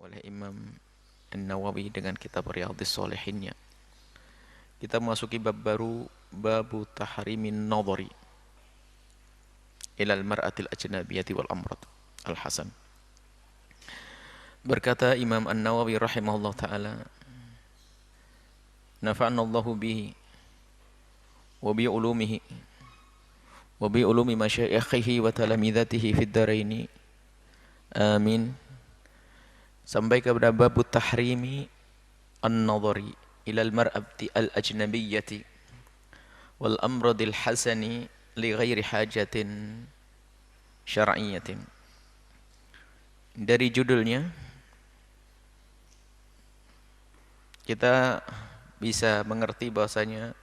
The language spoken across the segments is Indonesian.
oleh Imam An-Nawawi dengan kitab Riyadhis Shalihinnya. Kita memasuki bab baru, babu tahrimin nadhari ilal mar'atil ajnabiyati wal amrad al-hasan. Berkata Imam An-Nawawi rahimahullah ta'ala, nafa'na Allahu bihi wa bi ulumihi wa bi ulumi masyayikhihi wa talamidatihi fid dharaini amin. Sampai kepada bab tahrimi an-nadhari ilal mar'ati al-ajnabiyyati wal amradil hasani li ghairi hajatin syar'iyyatin. Dari judulnya kita bisa mengerti bahwasanya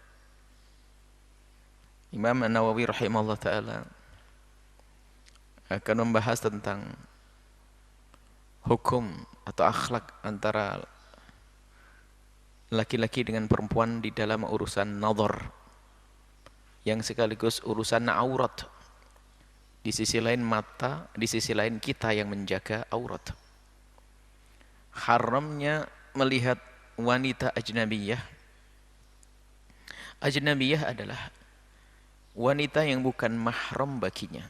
Imam An-Nawawi rahimahullah ta'ala akan membahas tentang hukum atau akhlak antara laki-laki dengan perempuan di dalam urusan nadhar, yang sekaligus urusan aurat. Di sisi lain mata, di sisi lain kita yang menjaga aurat. Haramnya melihat wanita ajnabiyah. Ajnabiyah adalah wanita yang bukan mahram baginya.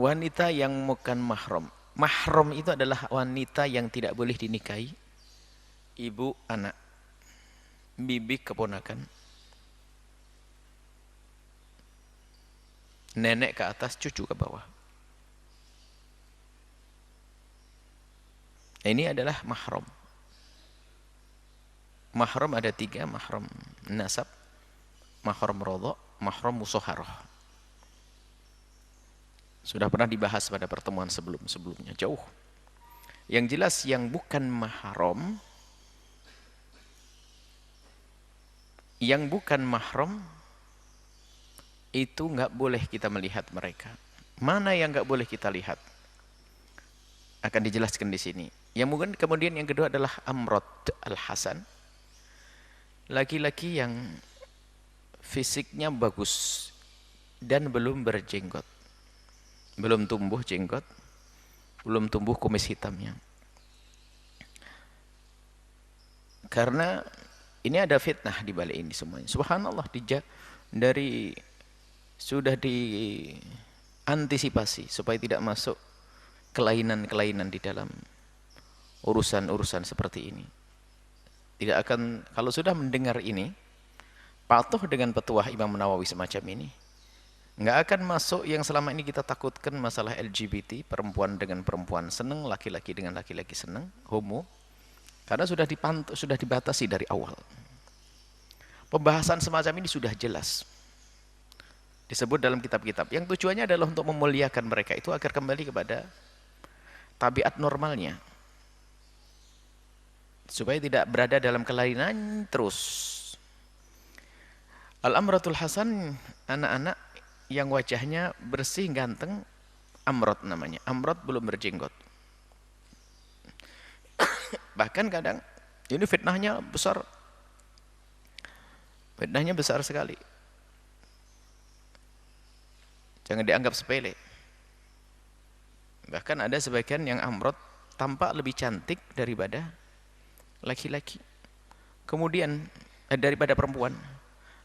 Wanita yang bukan mahram. Mahram itu adalah wanita yang tidak boleh dinikahi. Ibu, anak, bibi, keponakan, nenek ke atas, cucu ke bawah. Ini adalah mahram. Mahram ada 3, mahram nasab, mahram rodha, mahram musaharah. Sudah pernah dibahas pada pertemuan sebelumnya jauh. Yang jelas yang bukan mahram, itu nggak boleh kita melihat mereka. Mana yang nggak boleh kita lihat? Akan dijelaskan di sini. Yang mungkin kemudian yang kedua adalah amrad al-hasan. Laki-laki yang fisiknya bagus dan belum berjenggot. Belum tumbuh jenggot, belum tumbuh kumis hitamnya. Karena ini ada fitnah di balik ini semuanya. Subhanallah, sudah diantisipasi supaya tidak masuk kelainan-kelainan di dalam urusan-urusan seperti ini. Tidak akan, kalau sudah mendengar ini, patuh dengan petuah Imam Nawawi semacam ini, nggak akan masuk yang selama ini kita takutkan, masalah LGBT, perempuan dengan perempuan senang, laki-laki dengan laki-laki senang, homo. Karena sudah dibatasi dari awal. Pembahasan semacam ini sudah jelas disebut dalam kitab-kitab. Yang tujuannya adalah untuk memuliakan mereka itu agar kembali kepada tabiat normalnya, supaya tidak berada dalam kelainan terus. Al-amratul hasan, anak-anak yang wajahnya bersih, ganteng, amrad namanya. Amrad belum berjenggot. Bahkan kadang, ini fitnahnya besar. Fitnahnya besar sekali. Jangan dianggap sepele. Bahkan ada sebagian yang amrad tampak lebih cantik daripada laki-laki. Kemudian, daripada perempuan.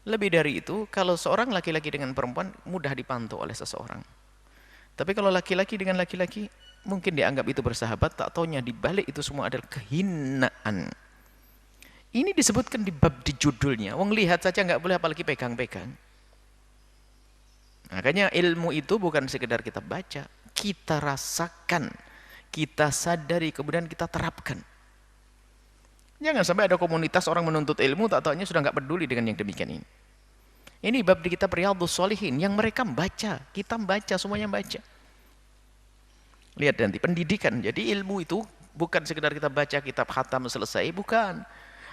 Lebih dari itu, kalau seorang laki-laki dengan perempuan mudah dipantau oleh seseorang. Tapi kalau laki-laki dengan laki-laki mungkin dianggap itu bersahabat, tak taunya di balik itu semua adalah kehinaan. Ini disebutkan di bab di judulnya. Wong lihat saja nggak boleh, apalagi pegang-pegang. Makanya ilmu itu bukan sekedar kita baca, kita rasakan, kita sadari, kemudian kita terapkan. Jangan sampai ada komunitas orang menuntut ilmu, tak taunya sudah nggak peduli dengan yang demikian ini. Ini bab di kitab Riyadhus Shalihin yang mereka membaca, kita membaca, semuanya membaca. Lihat nanti pendidikan. Jadi ilmu itu bukan sekedar kita baca kitab khatam selesai, bukan.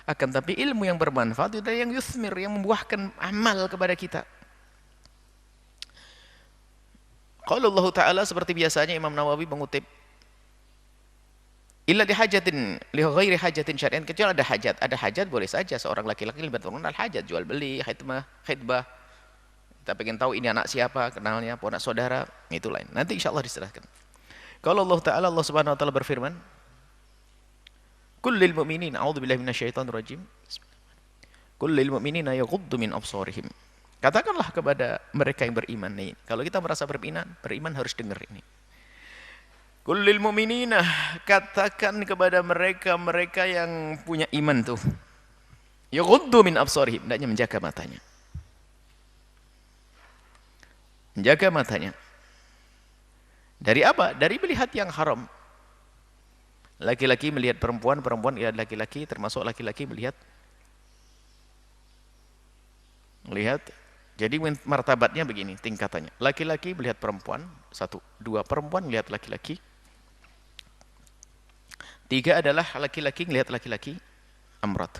Akan tapi ilmu yang bermanfaat itu yang yuthmir, yang membuahkan amal kepada kita. Qala Allah Ta'ala, seperti biasanya Imam Nawawi mengutip, illa lihajatin li ghairi hajatin syar'iyyan, kecuali ada hajat. Ada hajat boleh saja seorang laki-laki libat al hajat, jual beli, khidbah. Kita pengen tahu ini anak siapa, kenalnya, anak saudara, itu lain. Nanti insyaallah diserahkan. Kalau Allah Subhanahu wa taala berfirman, "Qul lil mu'minina a'udzubillahi minasyaitonir rajim. Qul lil mu'minina yaghuddu min absarihim." Katakanlah kepada mereka yang beriman nih. Kalau kita merasa beriman harus dengar ini. Qul lil mu'minina, katakan kepada mereka yang punya iman tuh. Yaghuddu min absarihim, hendaknya menjaga matanya. Menjaga matanya. Dari apa? Dari melihat yang haram. Laki-laki melihat perempuan, perempuan melihat laki-laki, termasuk laki-laki melihat. Jadi martabatnya begini, tingkatannya. Laki-laki melihat perempuan, 1, 2 perempuan melihat laki-laki. 3 adalah laki-laki melihat laki-laki, amrat.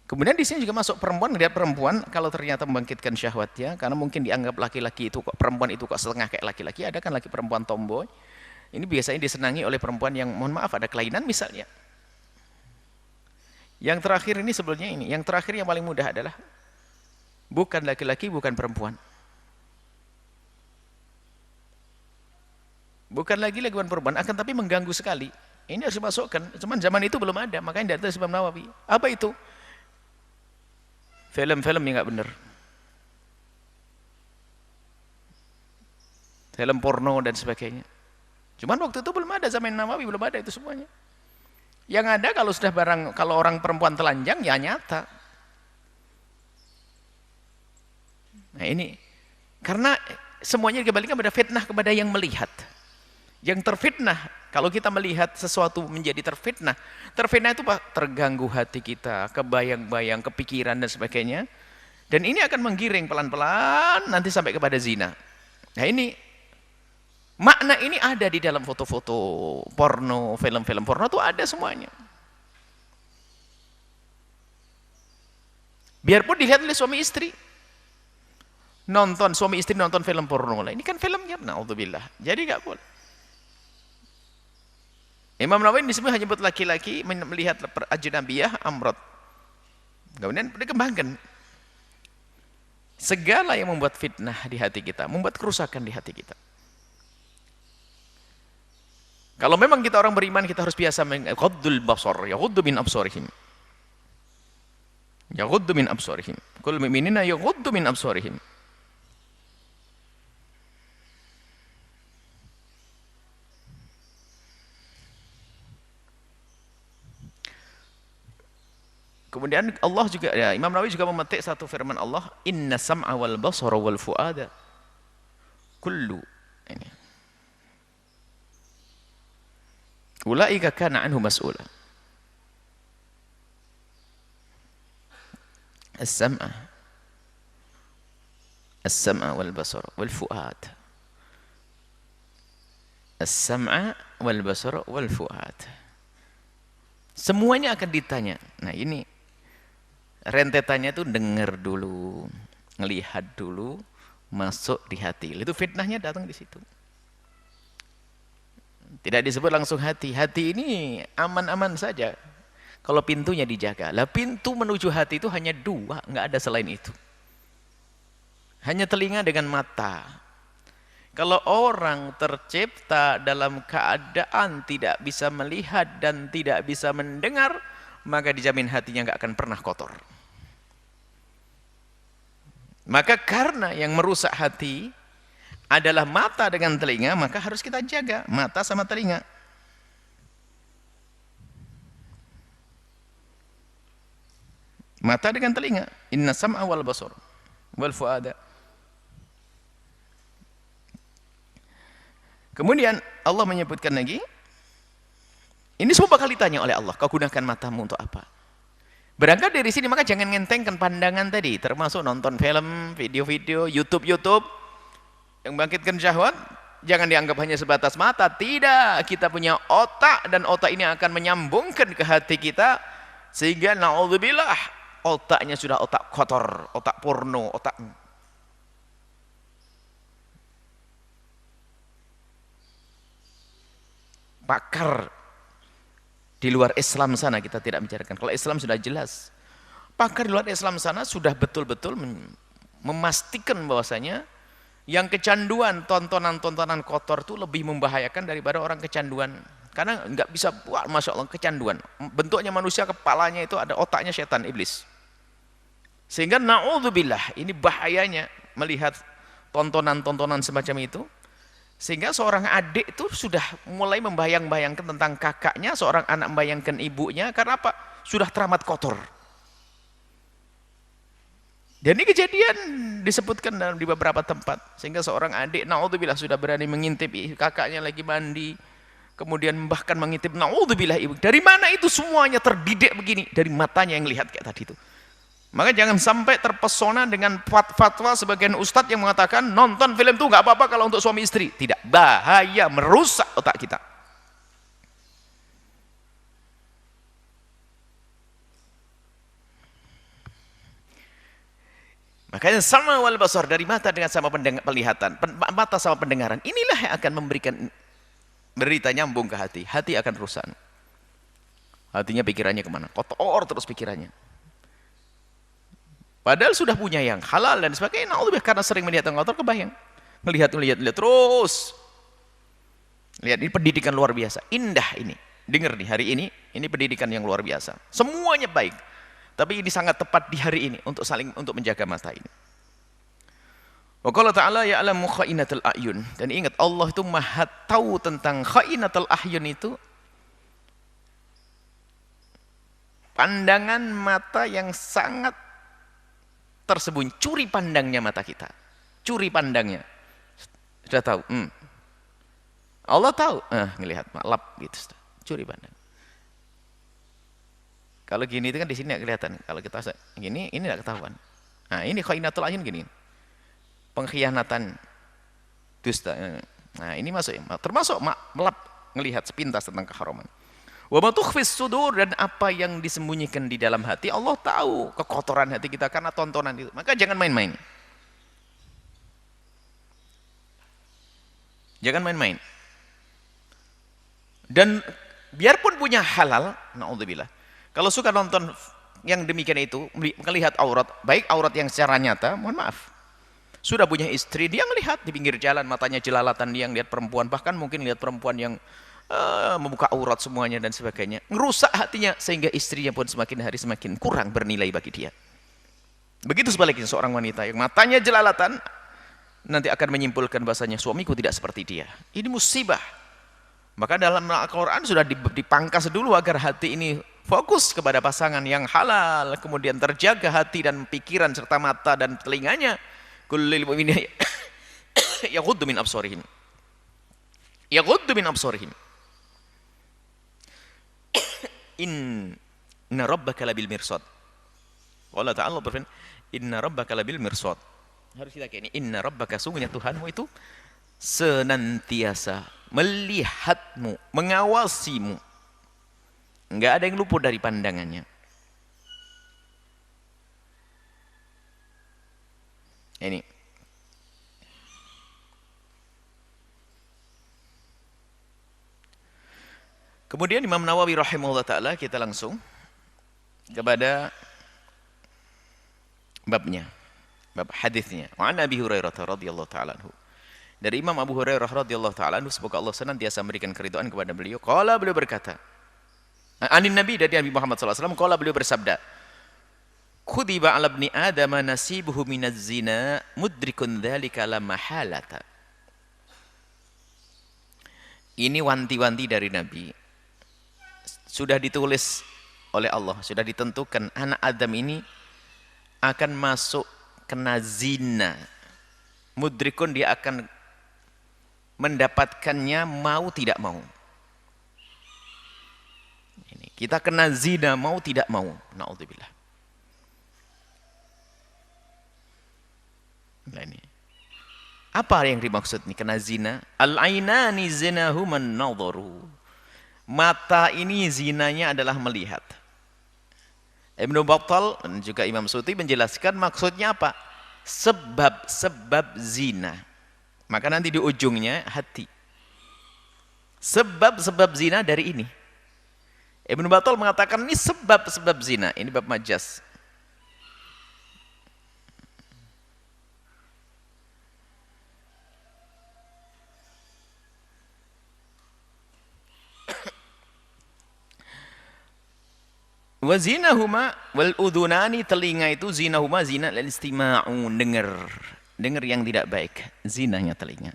Kemudian di sini juga masuk perempuan melihat perempuan kalau ternyata membangkitkan syahwatnya, karena mungkin dianggap laki-laki itu kok, perempuan itu kok setengah kayak laki-laki. Ada kan laki perempuan tomboy. Ini biasanya disenangi oleh perempuan yang mohon maaf ada kelainan misalnya. Yang terakhir ini sebelumnya ini, yang terakhir yang paling mudah adalah bukan laki-laki, bukan perempuan. Bukan lagi bukan perempuan, akan tapi mengganggu sekali. Ini harus dimasukkan. Cuman zaman itu belum ada, makanya dari Imam Nawawi. Apa itu? Film-film yang nggak benar. Film porno dan sebagainya. Cuman waktu itu belum ada, zaman Nawawi belum ada itu semuanya. Yang ada kalau sudah kalau orang perempuan telanjang ya nyata. Nah ini karena semuanya dikembalikan pada fitnah kepada yang melihat. Yang terfitnah, kalau kita melihat sesuatu menjadi terfitnah itu Pak, terganggu hati kita, kebayang-bayang, kepikiran dan sebagainya. Dan ini akan menggiring pelan-pelan nanti sampai kepada zina. Nah ini makna ini ada di dalam foto-foto porno, film-film porno itu ada semuanya. Biarpun dilihat oleh suami istri. Suami istri nonton film porno. Ini kan filmnya, naudzubillah. Jadi enggak boleh. Imam Nawawi disebut hanya buat laki-laki melihat ajnabiyah amrat. Kemudian dikembangkan. Segala yang membuat fitnah di hati kita, membuat kerusakan di hati kita. Kalau memang kita orang beriman, kita harus biasa mengghaddul basar, yaghuddu min absarihim. Yaghuddu min absarihim. Qul mu'minina yaghuddu min absarihim. Kemudian Allah juga, ya, Imam Nawawi juga memetik satu firman Allah, inna sam'a wal basara wal fu'ada kullu ini ulaika kana anhu mas'ula. As-sam'a wal basara wal fu'ad. As-sam'a wal basara wal fu'ad. Semuanya akan ditanya. Nah, ini rentetannya itu dengar dulu, ngelihat dulu, masuk di hati. Itu fitnahnya datang di situ. Tidak disebut langsung hati. Hati ini aman-aman saja. Kalau pintunya dijaga. Lah pintu menuju hati itu hanya 2, nggak ada selain itu. Hanya telinga dengan mata. Kalau orang tercipta dalam keadaan tidak bisa melihat dan tidak bisa mendengar, maka dijamin hatinya nggak akan pernah kotor. Maka karena yang merusak hati adalah mata dengan telinga, maka harus kita jaga mata sama telinga. Mata dengan telinga. Inna sam'a wal basar wal fu'ada. Kemudian Allah menyebutkan lagi, ini semua bakal ditanya oleh Allah, kau gunakan matamu untuk apa? Berangkat dari sini maka jangan ngentengkan pandangan tadi, termasuk nonton film, video-video, YouTube yang bangkitkan syahwat, jangan dianggap hanya sebatas mata. Tidak, kita punya otak dan otak ini akan menyambungkan ke hati kita sehingga naudzubillah otaknya sudah otak kotor, otak porno, otak pakar di luar Islam sana kita tidak bicarakan. Kalau Islam sudah jelas. Pakar di luar Islam sana sudah betul-betul memastikan bahwasanya Yang kecanduan tontonan-tontonan kotor itu lebih membahayakan daripada orang kecanduan. Karena nggak bisa buat, masya Allah, kecanduan. Bentuknya manusia, kepalanya itu ada otaknya setan, iblis. Sehingga na'udzubillah, ini bahayanya melihat tontonan-tontonan semacam itu. Sehingga seorang adik itu sudah mulai membayang-bayangkan tentang kakaknya, seorang anak membayangkan ibunya, karena apa? Sudah teramat kotor. Dan ini kejadian disebutkan di beberapa tempat. Sehingga seorang adik, na'udzubillah, sudah berani mengintip kakaknya lagi mandi. Kemudian bahkan mengintip, na'udzubillah, ibu. Dari mana itu semuanya terdidik begini? Dari matanya yang lihat kayak tadi itu. Maka jangan sampai terpesona dengan fatwa sebagian ustadz yang mengatakan nonton film itu nggak apa-apa kalau untuk suami istri. Tidak, bahaya, merusak otak kita. Makanya sama wal basar, dari mata dengan sama penglihatan, mata sama pendengaran. Inilah yang akan memberikan berita nyambung ke hati. Hati akan rusak. Hatinya pikirannya kemana? Kotor terus pikirannya. Padahal sudah punya yang halal dan sebagainya. Nah, karena sering melihat yang kotor, kebayang. Melihat terus. Lihat, ini pendidikan luar biasa. Indah ini. Dengar nih, hari ini pendidikan yang luar biasa. Semuanya baik. Tapi ini sangat tepat di hari ini untuk menjaga mata ini. Wa qala ta'ala ya'lamu kha'inatal a'yun. Dan ingat, Allah itu Maha tahu tentang kha'inatul a'yun itu. Pandangan mata yang sangat tersembunyi, curi pandangnya mata kita. Curi pandangnya. Sudah tahu. Allah tahu. Ngelihat lap gitu, curi pandang. Kalau gini itu kan di sini nggak kelihatan. Kalau kita gini, ini nggak ketahuan. Nah, ini khainatul ayun gini. Pengkhianatan, dusta. Nah, ini masuk, termasuk melap, ngelihat sepintas tentang keharaman. Wa ma tukhfis sudur, dan apa yang disembunyikan di dalam hati, Allah tahu kekotoran hati kita karena tontonan itu. Maka jangan main-main. Jangan main-main. Dan biarpun punya halal, na'udzubillah. Kalau suka nonton yang demikian itu, melihat aurat, baik aurat yang secara nyata, mohon maaf. Sudah punya istri, dia melihat di pinggir jalan, matanya jelalatan, dia lihat perempuan, bahkan mungkin lihat perempuan yang membuka aurat semuanya dan sebagainya. Ngerusak hatinya, sehingga istrinya pun semakin hari semakin kurang bernilai bagi dia. Begitu sebaliknya seorang wanita yang matanya jelalatan, nanti akan menyimpulkan bahasanya suamiku tidak seperti dia. Ini musibah. Maka dalam Al-Quran sudah dipangkas dulu agar hati ini fokus kepada pasangan yang halal, kemudian terjaga hati dan pikiran serta mata dan telinganya. Kullil mu'minina yaghuddu min absarihim. Yaghuddu min absarihim. Inna rabbaka labil mirsad. Allah Ta'ala berfirman, inna rabbaka labil mirsad. Harus kita kayak ini, inna rabbaka, sungguhnya Tuhanmu itu senantiasa melihatmu, mengawasimu. Enggak ada yang luput dari pandangannya. Ini. Kemudian Imam Nawawi rahimahullah ta'ala, kita langsung kepada babnya, bab hadisnya. Wa an Abi Hurairah radhiyallahu ta'ala anhu. Dari Imam Abu Hurairah radhiyallahu ta'ala anhu, semoga Allah senantiasa memberikan keridhaan kepada beliau. Qala, beliau berkata, anin Nabi, dari Nabi Muhammad SAW, qala, beliau bersabda, kutiba ala ibni Adam nasibuhu minaz zina mudrikun dzalika la mahalata. Ini wanti-wanti dari Nabi. Sudah ditulis oleh Allah, sudah ditentukan anak Adam ini akan masuk kena zina. Mudrikun, dia akan mendapatkannya mau tidak mau. Ini, kita kena zina mau tidak mau. Na'udzubillah. Nah, ini. Apa yang dimaksud nih kena zina? Al-ainani zinahuma an-nadharu. Mata ini zinanya adalah melihat. Ibnu Battal dan juga Imam Suyuti menjelaskan maksudnya apa? Sebab-sebab zina. Maka nanti di ujungnya hati. Sebab-sebab zina dari ini. Ibnu Battal mengatakan ini sebab-sebab zina. Ini bab majas. Wa zinahuma wal udhunani, telinga itu zinahuma zina lil istima'u, dengar yang tidak baik, zinanya telinga.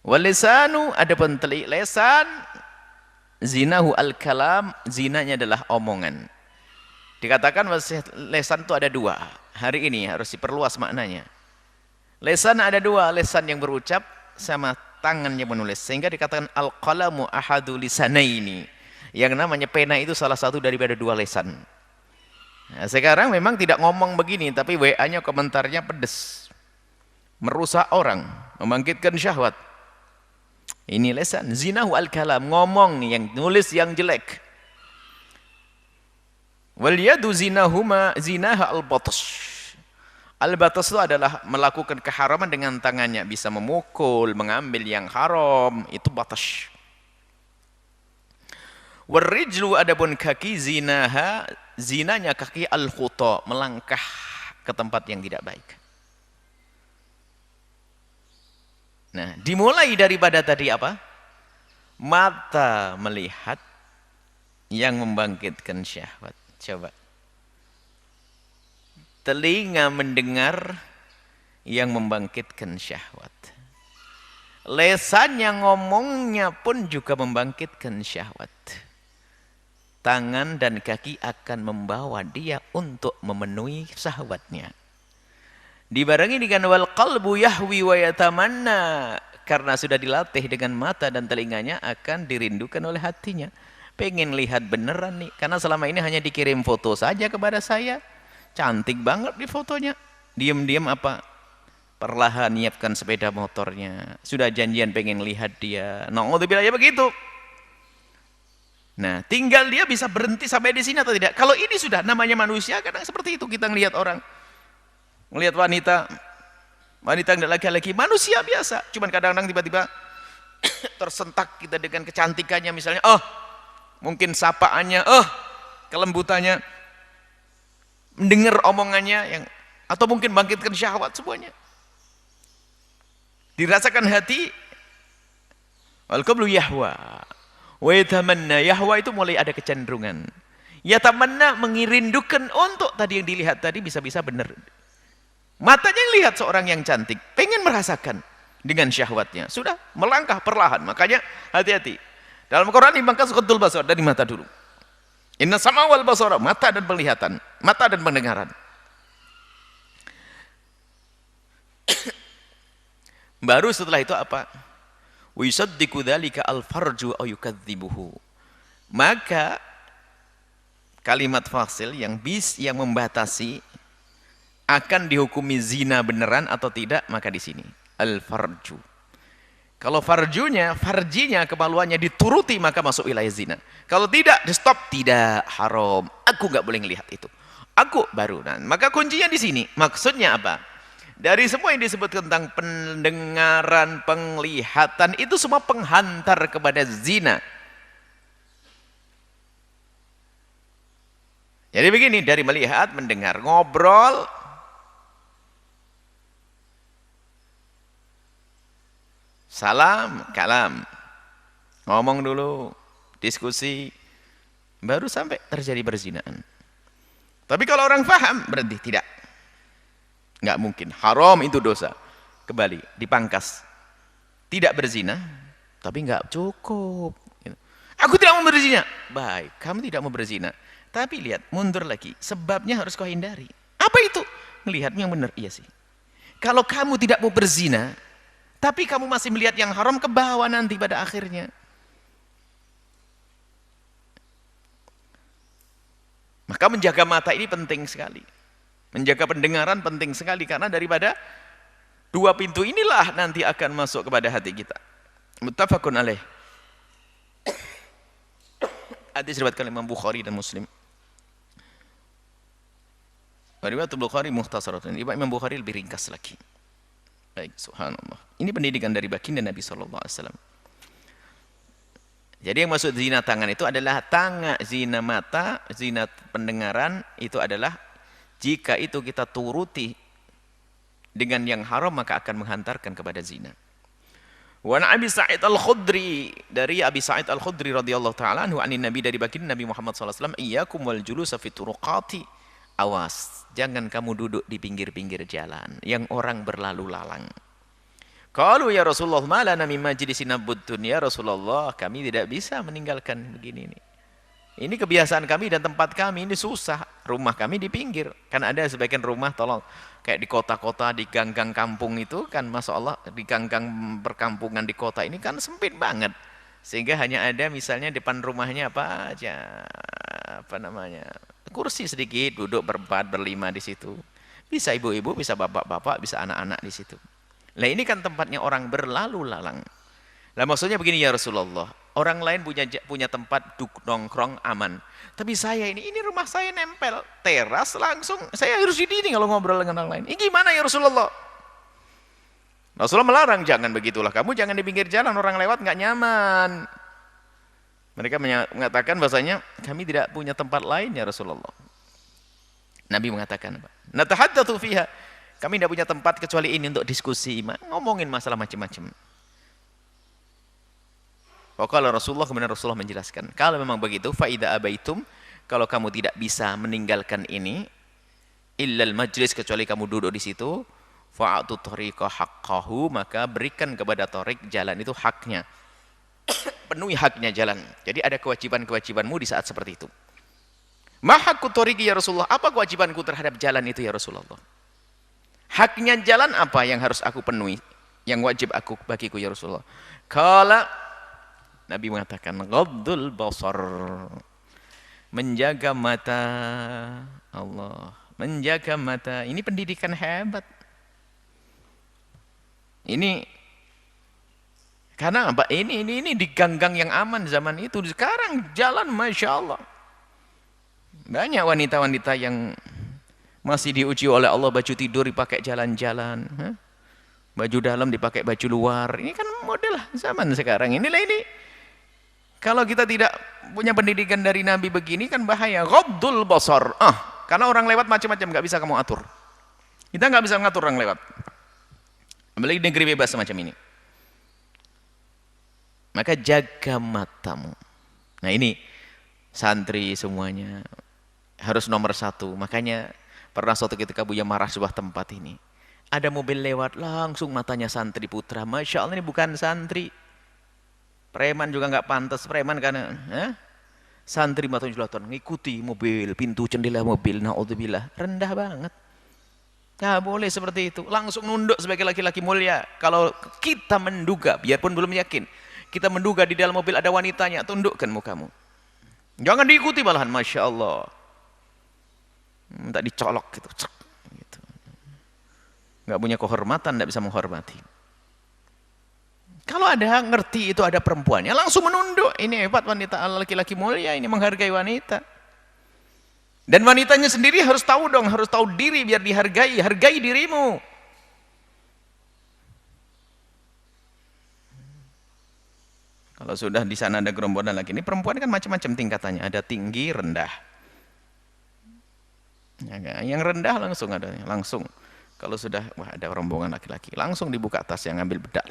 Wal lisanu, adapun lesan, zinahu al kalam, zinanya adalah omongan. Dikatakan lesan itu ada dua. Hari ini harus diperluas maknanya. Lesan ada dua, lesan yang berucap sama tangan yang menulis. Sehingga dikatakan al-qalamu ahadu lisanaini. Yang namanya pena itu salah satu daripada dua lesan. Nah, sekarang memang tidak ngomong begini, tapi WA-nya komentarnya pedes. Merusak orang, membangkitkan syahwat. Ini lesan, zinahu al-kalam, ngomong yang nulis yang jelek. Wal yadu zinahuma zinaha al-batash. Al-batash itu adalah melakukan keharaman dengan tangannya, bisa memukul, mengambil yang haram, itu batash. Wal rijlu, adapun kaki, zinaha, zinanya kaki al-khuta, melangkah ke tempat yang tidak baik. Nah, dimulai daripada tadi apa? Mata melihat yang membangkitkan syahwat. Coba. Telinga mendengar yang membangkitkan syahwat. Lesan yang ngomongnya pun juga membangkitkan syahwat. Tangan dan kaki akan membawa dia untuk memenuhi syahwatnya. Dibarengi dengan wal qalbu yahwi wa yatamanna, karena sudah dilatih dengan mata dan telinganya akan dirindukan oleh hatinya. Pengen lihat beneran nih, karena selama ini hanya dikirim foto saja kepada saya, cantik banget di fotonya, diam-diam apa, perlahan nyiapkan sepeda motornya, sudah janjian pengen lihat dia, naudzubillah ya begitu. Nah, tinggal dia bisa berhenti sampai di sini atau tidak. Kalau ini sudah namanya manusia, kadang seperti itu kita ngelihat orang, ngelihat wanita enggak laki-laki, manusia biasa, cuman kadang-kadang tiba-tiba tersentak kita dengan kecantikannya misalnya, mungkin sapaannya, kelembutannya, mendengar omongannya yang, atau mungkin bangkitkan syahwat semuanya. Dirasakan hati, wal qablu yahwa wa yatamanna, yahwa itu mulai ada kecenderungan. Yatamanna, mengirindukan untuk tadi yang dilihat tadi bisa-bisa benar. Matanya yang lihat seorang yang cantik, pengen merasakan dengan syahwatnya, sudah melangkah perlahan. Makanya hati-hati. Dalam Quran dibangkas qaddul basar, dari mata dulu. Inna sama wal basara, mata dan penglihatan, mata dan pendengaran. Baru setelah itu apa? Wa yusaddiqu dzalika al-farju aw yukadzibuhu. Maka kalimat fasil yang membatasi akan dihukumi zina beneran atau tidak, maka di sini al-farju. Kalau farjinya, kemaluannya dituruti, maka masuk wilayah zina. Kalau tidak, di stop, tidak, haram. Aku nggak boleh ngelihat itu. Aku baru. Nah, maka kuncinya di sini. Maksudnya apa? Dari semua yang disebut tentang pendengaran, penglihatan, itu semua penghantar kepada zina. Jadi begini, dari melihat, mendengar, ngobrol, salam, kalam, ngomong dulu, diskusi, baru sampai terjadi perzinaan. Tapi kalau orang paham, berarti tidak, nggak mungkin, haram itu dosa. Kembali, dipangkas, tidak berzina, tapi nggak cukup. Aku tidak mau berzina, baik, kamu tidak mau berzina, tapi lihat, mundur lagi, sebabnya harus kau hindari. Apa itu? Melihat yang benar, iya sih. Kalau kamu tidak mau berzina, tapi kamu masih melihat yang haram, ke bawah nanti pada akhirnya. Maka menjaga mata ini penting sekali. Menjaga pendengaran penting sekali, karena daripada dua pintu inilah nanti akan masuk kepada hati kita. Muttafaqun alaih. Hadis riwayatkan Imam Bukhari dan Muslim. Riwayat Bukhari mukhtasaratan. Imam Bukhari lebih ringkas lagi. Baik, subhanallah. Ini pendidikan dari baginda Nabi SAW. Jadi yang maksud zina tangan itu adalah zina mata, zina pendengaran, itu adalah jika itu kita turuti dengan yang haram, maka akan menghantarkan kepada zina. Wa an Abi Sa'id Al-Khudri, dari Abi Sa'id Al-Khudri radhiyallahu taala anhu anin Nabi, dari baginda Nabi Muhammad sallallahu alaihi wasallam, iyyakum wal julusa fi turuqati. Awas, jangan kamu duduk di pinggir-pinggir jalan yang orang berlalu lalang. Qalu ya Rasulullah, ma lana min majlisin nabuddun, ya Rasulullah, kami tidak bisa meninggalkan begini ini. Ini kebiasaan kami dan tempat kami, ini susah. Rumah kami di pinggir. Kan ada sebagian rumah, tolong, kayak di kota-kota, di gang-gang kampung itu kan, Masya Allah, di gang-gang perkampungan di kota ini kan sempit banget. Sehingga hanya ada misalnya depan rumahnya apa aja, apa namanya, kursi sedikit, duduk berempat, berlima di situ. Bisa ibu-ibu, bisa bapak-bapak, bisa anak-anak di situ. Nah ini kan tempatnya orang berlalu lalang. Nah maksudnya begini ya Rasulullah, orang lain punya tempat nongkrong aman, tapi saya ini rumah saya nempel teras langsung, saya harus di sini kalau ngobrol dengan orang lain. Ini gimana ya Rasulullah? Rasulullah melarang, jangan begitulah, kamu jangan di pinggir jalan, orang lewat nggak nyaman. Mereka mengatakan bahasanya kami tidak punya tempat lain ya Rasulullah. Nabi mengatakan, natahaddatsu fiha, kami tidak punya tempat kecuali ini untuk diskusi, ngomongin masalah macam-macam. Waqala Rasulullah, kemudian Rasulullah menjelaskan, kalau memang begitu, fa idza abaitum, kalau kamu tidak bisa meninggalkan ini, illal majlis, kecuali kamu duduk di situ, fa'atu tariqa haqqahu, maka berikan kepada tarik jalan itu haknya. Penuhi haknya jalan. Jadi ada kewajiban-kewajibanmu di saat seperti itu. Ma haqqu tariqi ya Rasulullah, apa kewajibanku terhadap jalan itu ya Rasulullah? Haknya jalan apa yang harus aku penuhi, yang wajib aku bagiku ya Rasulullah? Kala Nabi mengatakan, ghaddul basar, menjaga mata. Allah, menjaga mata. Ini pendidikan hebat. Ini karena apa? Ini di gang-gang yang aman zaman itu. Sekarang jalan Masya Allah. Banyak wanita-wanita yang masih diuji oleh Allah, baju tidur dipakai jalan-jalan, baju dalam dipakai baju luar. Ini kan model zaman sekarang. Inilah ini. Kalau kita tidak punya pendidikan dari Nabi begini kan bahaya. Ghaddul basar. Karena orang lewat macam-macam, nggak bisa kamu atur. Kita nggak bisa mengatur orang lewat. Apalagi negeri bebas semacam ini. Maka jaga matamu. Nah ini santri semuanya harus nomor satu. Makanya pernah suatu ketika Buya marah sebuah tempat ini. Ada mobil lewat, langsung matanya santri putra. Masya Allah, ini bukan santri. Preman juga nggak pantas, preman karena santri matanya jelatan, ngikuti mobil, pintu jendela mobil, naudzubillah, rendah banget. Nggak boleh seperti itu, langsung nunduk sebagai laki-laki mulia. Kalau kita menduga, biarpun belum yakin, kita menduga di dalam mobil ada wanitanya, tundukkan mukamu. Jangan diikuti malahan, Masya Allah. Minta dicolok gitu. Nggak punya kehormatan, nggak bisa menghormati. Kalau ada ngerti itu ada perempuannya, langsung menunduk. Ini hebat wanita, laki-laki mulia, ini menghargai wanita. Dan wanitanya sendiri harus tahu dong, harus tahu diri biar dihargai. Hargai dirimu. Kalau sudah di sana ada gerombolan lagi, ini perempuan kan macam-macam tingkatannya, ada tinggi, rendah. Yang rendah langsung ada, langsung. Kalau sudah wah ada rombongan laki-laki, langsung dibuka tas yang ngambil bedak,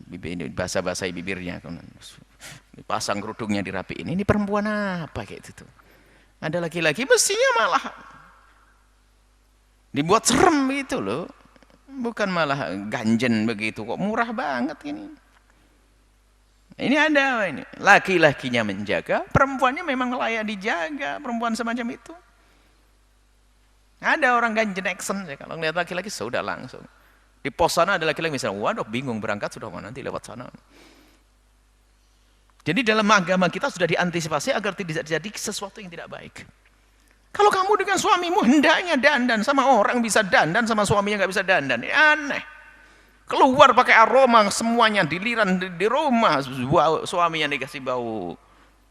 bibir basah-basahi bibirnya, dipasang kerudungnya dirapiin. Ini perempuan apa kayak itu tuh? Ada laki-laki mestinya malah dibuat serem gitu loh, bukan malah ganjen begitu, kok murah banget ini. Ini ada ini laki-lakinya menjaga, perempuannya memang layak dijaga, perempuan semacam itu. Ada orang ganjen action, kalau ngeliat laki-laki sudah langsung. Di pos sana ada laki-laki misalnya, waduh bingung berangkat sudah mau nanti lewat sana. Jadi dalam agama kita sudah diantisipasi agar tidak terjadi sesuatu yang tidak baik. Kalau kamu dengan suamimu hendaknya dandan, sama orang bisa dandan, sama suaminya nggak bisa dandan, ini aneh. Keluar pakai aroma semuanya, diliran di rumah, suaminya dikasih bau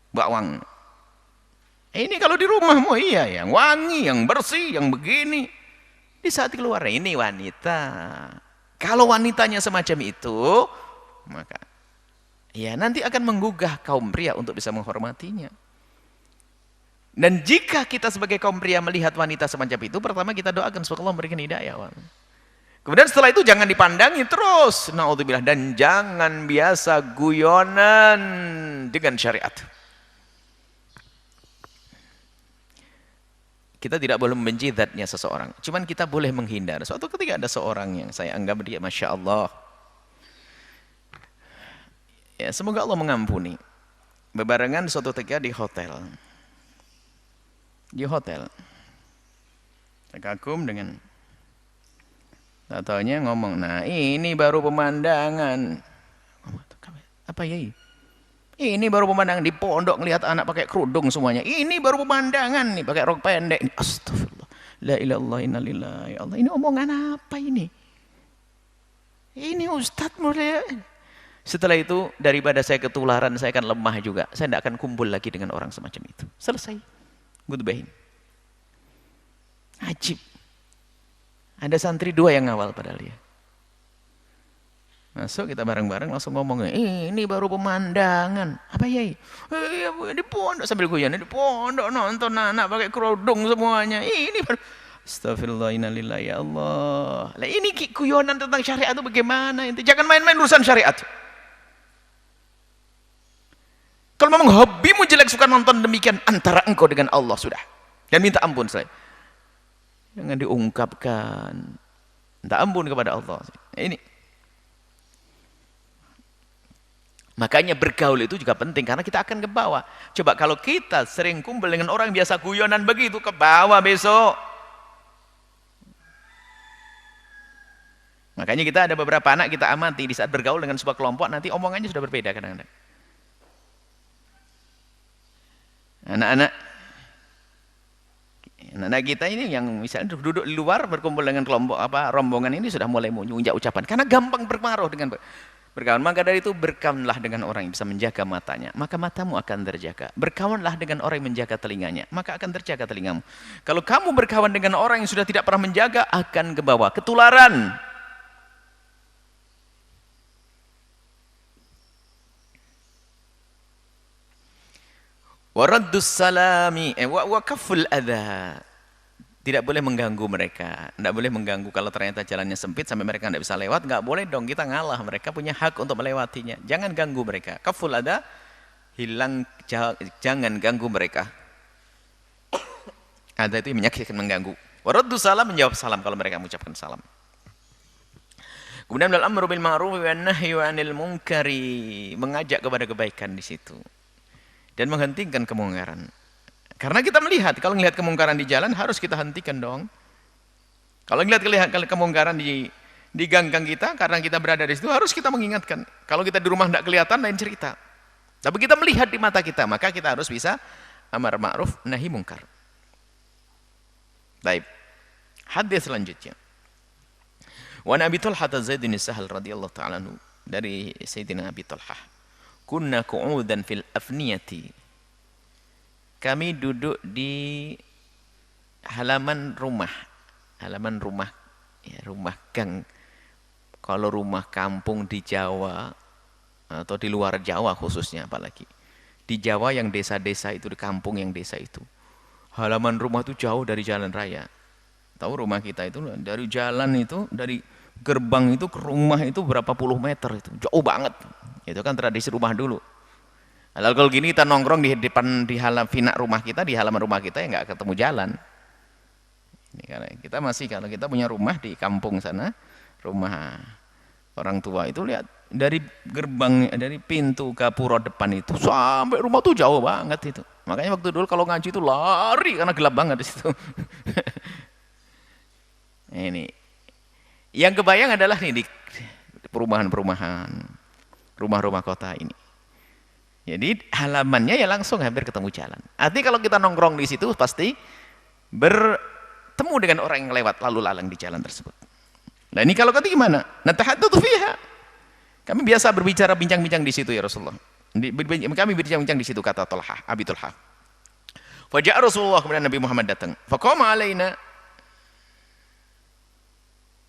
bawang. Ini kalau di rumahmu iya, yang wangi, yang bersih, yang begini. Di saat keluar ini wanita. Kalau wanitanya semacam itu, maka ya nanti akan menggugah kaum pria untuk bisa menghormatinya. Dan jika kita sebagai kaum pria melihat wanita semacam itu, pertama kita doakan supaya Allah memberikan hidayah. Kemudian setelah itu jangan dipandangi terus, naudzubillah, dan jangan biasa guyonan dengan syariat. Kita tidak boleh membenci zatnya seseorang, cuman kita boleh menghindar. Suatu ketika ada seorang yang saya anggap dia Masya Allah, ya semoga Allah mengampuni, bebarengan suatu ketika di hotel, terkagum dengan taunya ngomong, nah ini baru pemandangan. Apa ya? Ini baru pemandangan di pondok ngelihat anak pakai kerudung semuanya. Ini baru pemandangan nih pakai rok pendek. Astagfirullah. La ilaha illallah inna lillahi Allah. Ini omongan apa ini? Ini ustadz mulai. Setelah itu daripada saya ketularan, saya akan lemah juga. Saya tidak akan kumpul lagi dengan orang semacam itu. Selesai. Goodbye. Ajib. Ada santri 2 yang ngawal padahal dia. Masuk kita bareng-bareng langsung ngomong, ini baru pemandangan. Apa ya? Di pondok sambil guyon, di pondok nonton anak pakai kerudung semuanya. Ini baru. Astagfirullah innalillahi ya Allah. Lah ini guyonan tentang syariat itu bagaimana? Jangan main-main urusan syariat. Kalau memang hobimu jelek suka nonton demikian, antara engkau dengan Allah sudah. Dan minta ampun saya. Jangan diungkapkan. Minta ampun kepada Allah. Ini. Makanya bergaul itu juga penting karena kita akan ke bawah. Coba kalau kita sering kumpul dengan orang biasa guyonan begitu, ke bawah besok. Makanya kita ada beberapa anak kita amati di saat bergaul dengan sebuah kelompok, nanti omongannya sudah berbeda kadang-kadang. Anak-anak kita ini yang misalnya duduk di luar berkumpul dengan kelompok rombongan ini sudah mulai mengunjak ucapan karena gampang berpengaruh dengan berkawan. Maka dari itu berkawanlah dengan orang yang bisa menjaga matanya, maka matamu akan terjaga. Berkawanlah dengan orang yang menjaga telinganya, maka akan terjaga telingamu. Kalau kamu berkawan dengan orang yang sudah tidak pernah menjaga, akan ke bawah, ketularan. Waraddus salami wa kaful adha. Tidak boleh mengganggu mereka, tidak boleh mengganggu kalau ternyata jalannya sempit sampai mereka tidak bisa lewat, nggak boleh dong kita ngalah, mereka punya hak untuk melewatinya. Jangan ganggu mereka. Kaful adha, jangan ganggu mereka. Adha itu menyakitkan, mengganggu. Waraddus salam, menjawab salam kalau mereka mengucapkan salam. Kemudian al-amru bil ma'ruf wan nahyu 'anil munkari, mengajak kepada kebaikan di situ. Dan menghentikan kemungkaran. Karena kita melihat, kalau melihat kemungkaran di jalan harus kita hentikan dong. Kalau melihat kemungkaran di gang-gang kita, karena kita berada di situ harus kita mengingatkan. Kalau kita di rumah tidak kelihatan lain cerita. Tapi kita melihat di mata kita, maka kita harus bisa amar ma'ruf nahi munkar. Baik. Hadis selanjutnya. Wa Abi Talhah Zaid bin Sahal radhiyallahu ta'ala anhu, dari Sayyidina Abi Talhah. Kunna qu'udan fil afniyati. Kami duduk di halaman rumah ya, rumah gang. Kalau rumah kampung di Jawa atau di luar Jawa khususnya, apalagi di Jawa yang desa-desa itu, di kampung yang desa itu, halaman rumah itu jauh dari jalan raya. Tahu rumah kita itu dari jalan itu, dari gerbang itu ke rumah itu berapa puluh meter, itu jauh banget. Itu kan tradisi rumah dulu. Lalu kalau gini kita nongkrong di depan di halaman rumah kita, di halaman rumah kita, ya nggak ketemu jalan. Ini karena kita masih, kalau kita punya rumah di kampung sana, rumah orang tua itu, lihat dari gerbang, dari pintu ke pura depan itu sampai rumah tuh jauh banget itu. Makanya waktu dulu kalau ngaji itu lari karena gelap banget di situ. Ini yang kebayang adalah nih di perumahan-perumahan, rumah-rumah kota ini. Jadi halamannya ya langsung hampir ketemu jalan. Artinya kalau kita nongkrong di situ pasti bertemu dengan orang yang lewat lalu lalang di jalan tersebut. Nah ini kalau kata gimana? Natahaddatsu fiha. Kami biasa berbicara bincang-bincang di situ ya Rasulullah. Kami berbincang-bincang di situ, kata Talhah, Abi Talhah. Faja'a Rasulullah, kemudian Nabi Muhammad datang. Faqama alaina.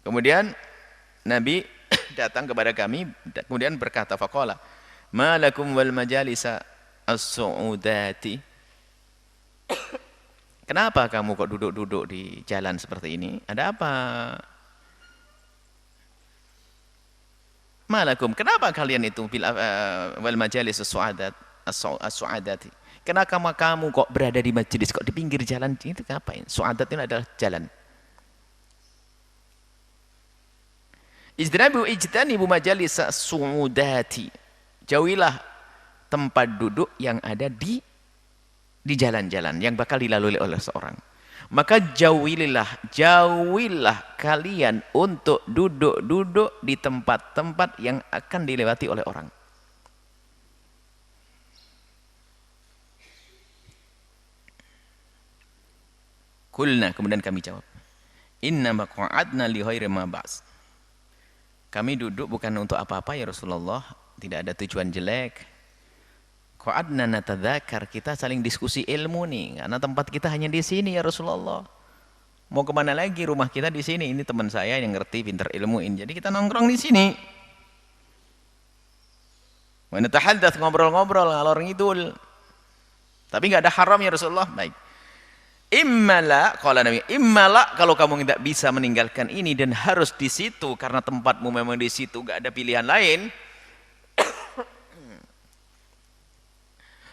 Kemudian Nabi datang kepada kami, kemudian berkata, faqala, ma lakum wal majalisa as-su'udati. Kenapa kamu kok duduk-duduk di jalan seperti ini? Ada apa? Malakum, kenapa kalian itu wal majalis as-su'adati? Kenapa kamu kok berada di majelis, kok di pinggir jalan? Itu ngapain? Su'adat itu adalah jalan. Ijtanibu majalis as-su'udati. Jauhilah tempat duduk yang ada di jalan-jalan yang bakal dilalui oleh seorang. Maka jauhilah kalian untuk duduk-duduk di tempat-tempat yang akan dilewati oleh orang. Kulna, kemudian kami jawab, inna maq'adna li ghairi ma ba's. Kami duduk bukan untuk apa-apa ya Rasulullah, tidak ada tujuan jelek. Qa'adna natadzakar, kita saling diskusi ilmu nih, karena tempat kita hanya di sini ya Rasulullah. Mau kemana lagi, rumah kita di sini. Ini teman saya yang ngerti, pintar ilmu ini. Jadi kita nongkrong di sini. Wa natahaddath, ngobrol-ngobrol ngalor ngidul. Tapi nggak ada haram ya Rasulullah. Baik. Immala, qala Nabi, immala, kalau kamu tidak bisa meninggalkan ini dan harus di situ karena tempatmu memang di situ, nggak ada pilihan lain.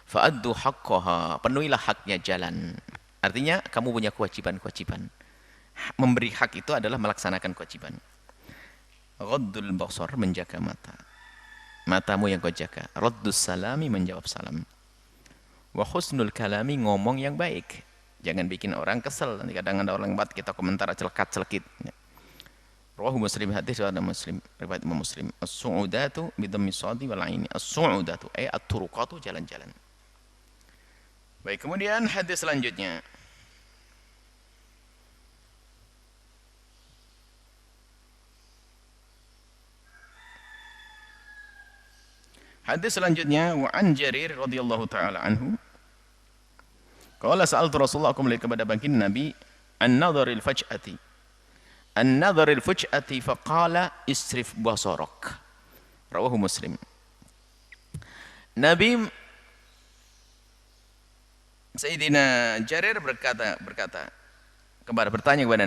Fa'addu haqqaha, penuhilah haknya jalan. Artinya kamu punya kewajiban-kewajiban. Memberi hak itu adalah melaksanakan kewajiban. Ghaddul basar, menjaga mata. Matamu yang kau jaga. Raddus salami, menjawab salam. Wa husnul kalami, ngomong yang baik. Jangan bikin orang kesel. Nanti kadang ada orang buat kita komentar celekat-celekit. Rawahu Muslim, hadis riwayat Muslim, riwayat Imam Muslim. As-su'udatu bidhammi shadi wal aini. As-su'udatu ay at-turuqatu, jalan-jalan. Baik, kemudian hadis selanjutnya. Hadis selanjutnya, wa an Jarir radhiyallahu taala anhu. Qala sa'altu Rasulullah, aku melihat kepada baginda Nabi, an-nadharil faj'ati. An-nadharil faj'ati faqala isrif basarak. Rawahu Muslim. Nabi Sayyidina Jarir bertanya kepada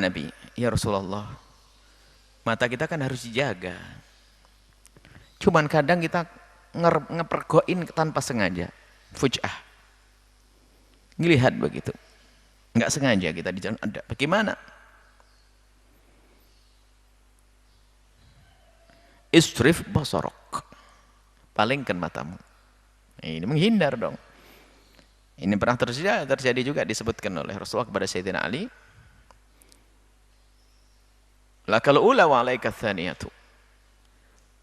Nabi, ya Rasulullah, mata kita kan harus dijaga. Cuman kadang kita ngepergoin tanpa sengaja, fuj'ah, ngelihat begitu, nggak sengaja kita di jalan ada. Bagaimana? Isrif basarok, palingkan matamu. Ini menghindar dong. Ini pernah terjadi juga, disebutkan oleh Rasulullah kepada Sayyidina Ali. Lakal ula wa alaika tsaniyatu.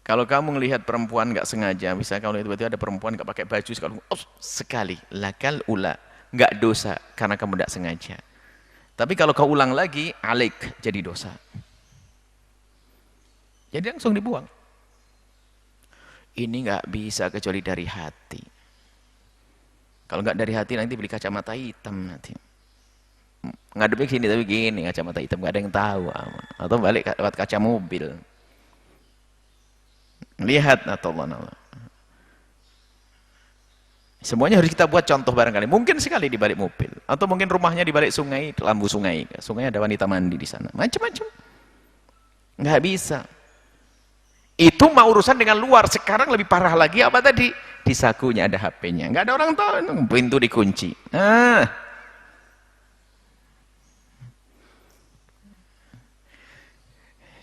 Kalau kamu melihat perempuan enggak sengaja, misalnya kalau tiba-tiba ada perempuan enggak pakai baju sekali, lakal ula, enggak dosa karena kamu enggak sengaja. Tapi kalau kau ulang lagi, alaik, jadi dosa. Jadi langsung dibuang. Ini enggak bisa kecuali dari hati. Kalau nggak dari hati nanti beli kacamata hitam nanti. Ngadepnya sini tapi gini, kacamata hitam nggak ada yang tahu. Atau balik lewat kaca mobil. Lihat atau Allah. Semuanya harus kita buat contoh barangkali. Mungkin sekali di balik mobil, atau mungkin rumahnya di balik sungai, lambu sungai. Sungai ada wanita mandi di sana. Macam-macam. Nggak bisa. Itu mau urusan dengan luar. Sekarang lebih parah lagi apa tadi? Di sakunya ada HP-nya. Nggak ada orang tahu, pintu dikunci.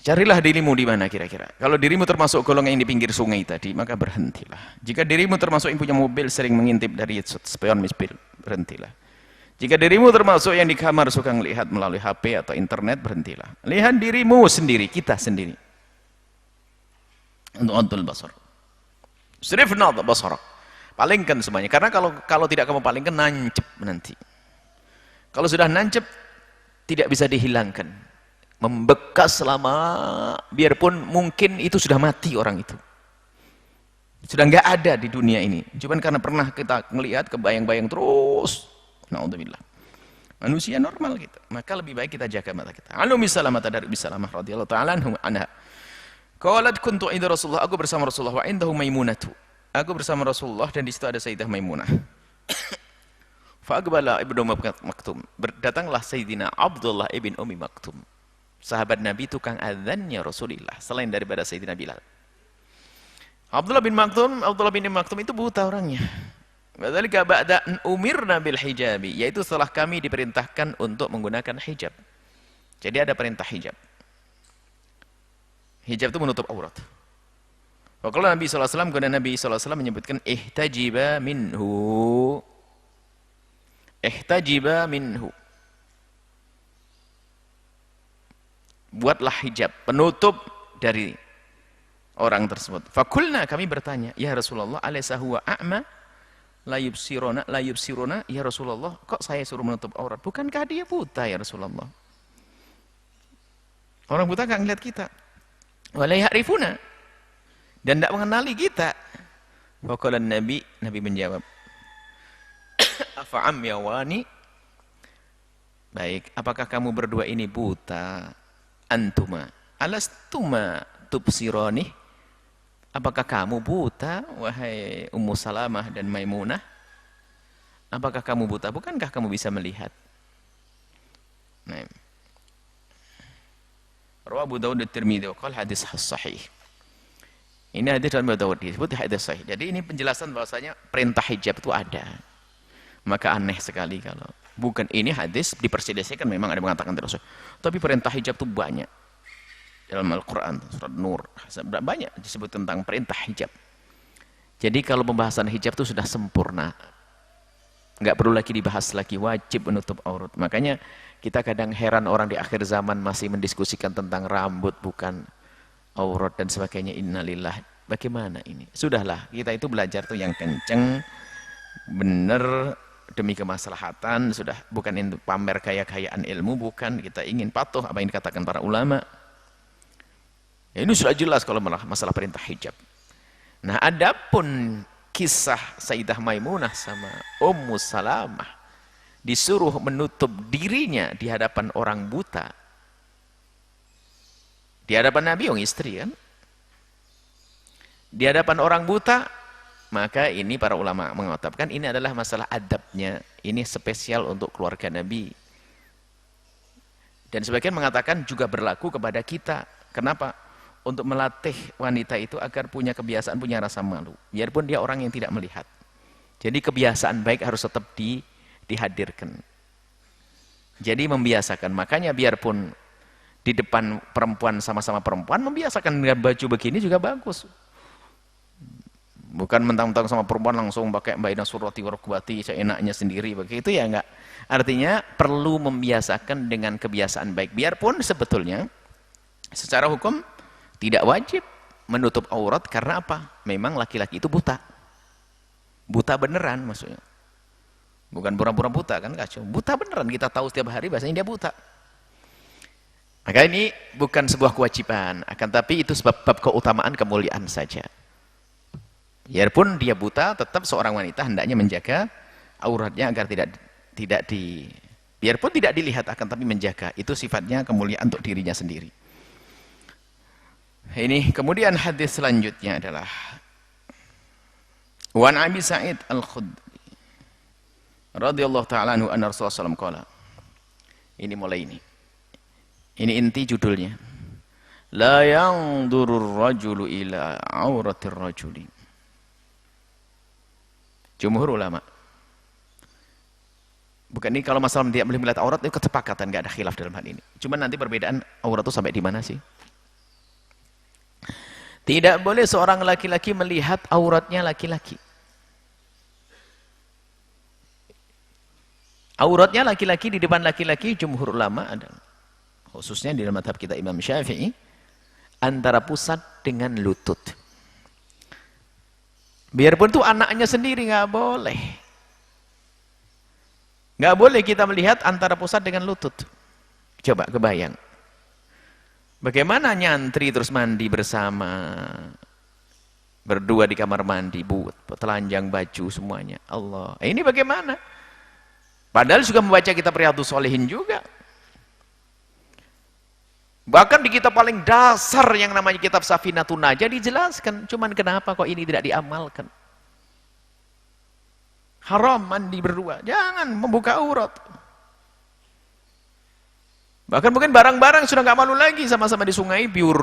Carilah dirimu di mana kira-kira. Kalau dirimu termasuk golongan yang di pinggir sungai tadi, maka berhentilah. Jika dirimu termasuk yang punya mobil sering mengintip dari spion mispil, berhentilah. Jika dirimu termasuk yang di kamar suka melihat melalui HP atau internet, berhentilah. Lihat dirimu sendiri, kita sendiri. Untuk adul basar. Srifna basarak. Palingkan semuanya. Karena kalau tidak kamu palingkan, nancep nanti. Kalau sudah nancep, tidak bisa dihilangkan. Membekas selama, biarpun mungkin itu sudah mati orang itu. Sudah nggak ada di dunia ini. Cuman karena pernah kita melihat kebayang-bayang terus. Na'udzubillah. Manusia normal gitu. Maka lebih baik kita jaga mata kita. Alumi salamata dari Bisalamah radhiyallahu ta'ala anha. Qalat kuntu inda Rasulullah, aku bersama Rasulullah, wa indahu Maimunatu. Aku bersama Rasulullah dan di situ ada Sayyidah Maimunah. Fa aqbala Ibnu Maktum. Datanglah Sayyidina Abdullah ibn Ummi Maktum. Sahabat Nabi, tukang azannya Rasulullah, selain daripada Sayyidina Bilal. Abdullah bin Maktum itu buta orangnya. Wadzalika ba'da an umirna bil hijabi, yaitu setelah kami diperintahkan untuk menggunakan hijab. Jadi ada perintah hijab. Hijab itu menutup aurat. Kalau Nabi SAW, kemudian Nabi SAW menyebutkan ihtajiba minhu. Ihtajiba minhu. Buatlah hijab, penutup dari orang tersebut. Fakulna, kami bertanya, ya Rasulullah, alaysa huwa a'ma? La yubsiruna, ya Rasulullah, kok saya suruh menutup aurat? Bukankah dia buta ya Rasulullah? Orang buta enggak ngelihat kita. Wala ya'rifuna, dan tidak mengenali kita. Faqala Nabi menjawab, afa'am yawani, baik, apakah kamu berdua ini buta? Antuma alastuma tubsirani, apakah kamu buta wahai Ummu Salamah dan Maimunah? Apakah kamu buta? Bukankah kamu bisa melihat? Nah, Rawahu Abu Dawud at-Tirmidzi wa qala hadis sahih. Ini hadis dalam Abu Dawud disebut hadis sahih. Jadi ini penjelasan bahwasanya perintah hijab itu ada. Maka aneh sekali kalau bukan ini hadis diperselisihkan, memang ada mengatakan tidak sahih. Tapi perintah hijab itu banyak. Dalam Al-Qur'an surat Nur banyak disebut tentang perintah hijab. Jadi kalau pembahasan hijab itu sudah sempurna. Enggak perlu lagi dibahas lagi, wajib menutup aurat. Makanya kita kadang heran orang di akhir zaman masih mendiskusikan tentang rambut bukan aurat dan sebagainya. Innalillah. Bagaimana ini? Sudahlah, kita itu belajar tuh yang kenceng, benar, demi kemaslahatan, sudah, bukan untuk pamer kaya-kayaan ilmu, bukan, kita ingin patuh apa yang dikatakan para ulama. Ya, ini sudah jelas kalau masalah perintah hijab. Nah, adapun kisah Sayyidah Maimunah sama Ummu Salamah disuruh menutup dirinya di hadapan orang buta, di hadapan Nabi, yang istri kan, di hadapan orang buta, maka ini para ulama mengatakan ini adalah masalah adabnya, ini spesial untuk keluarga Nabi. Dan sebagian mengatakan juga berlaku kepada kita. Kenapa? Untuk melatih wanita itu agar punya kebiasaan, punya rasa malu, biarpun dia orang yang tidak melihat. Jadi kebiasaan baik harus tetap dihadirkan. Jadi membiasakan, makanya biarpun di depan perempuan, sama-sama perempuan, membiasakan dengan baju begini juga bagus. Bukan mentang-mentang sama perempuan langsung pakai baina surati wa rukbati seenaknya sendiri, begitu ya enggak. Artinya perlu membiasakan dengan kebiasaan baik, biarpun sebetulnya secara hukum tidak wajib menutup aurat. Karena apa? Memang laki-laki itu buta. Buta beneran maksudnya. Bukan pura-pura buta kan, kacau. Buta beneran, kita tahu setiap hari bahasanya dia buta. Maka ini bukan sebuah kewajiban, akan tapi itu sebab keutamaan, kemuliaan saja. Biarpun dia buta, tetap seorang wanita hendaknya menjaga auratnya agar biarpun tidak dilihat, akan tapi menjaga. Itu sifatnya kemuliaan untuk dirinya sendiri. Ini kemudian hadis selanjutnya adalah Wan Abi Sa'id Al-Khudri radhiyallahu ta'ala anhu anna Rasulullah sallallahu alaihi wasallam qala. Ini mulai ini. Ini inti judulnya. La yanzurur rajulu ila auratir rajuli. Jumhur ulama. Bukan ini kalau masalah tidak boleh melihat aurat itu kesepakatan, enggak ada khilaf dalam hal ini. Cuma nanti perbedaan aurat itu sampai di mana sih? Tidak boleh seorang laki-laki melihat auratnya laki-laki. Auratnya laki-laki di depan laki-laki, jumhur ulama adalah, khususnya di dalam mazhab kita Imam Syafi'i, antara pusat dengan lutut. Biarpun itu anaknya sendiri nggak boleh. Nggak boleh kita melihat antara pusat dengan lutut. Coba kebayang. Bagaimana nyantri terus mandi bersama, berdua di kamar mandi, telanjang baju semuanya. Allah, ini bagaimana? Padahal juga membaca kitab Riyadhus Shalihin juga. Bahkan di kitab paling dasar yang namanya kitab Safinatun Najah dijelaskan. Cuman kenapa kok ini tidak diamalkan? Haram mandi berdua, jangan membuka aurat. Bahkan mungkin barang-barang sudah nggak malu lagi, sama-sama di sungai biur,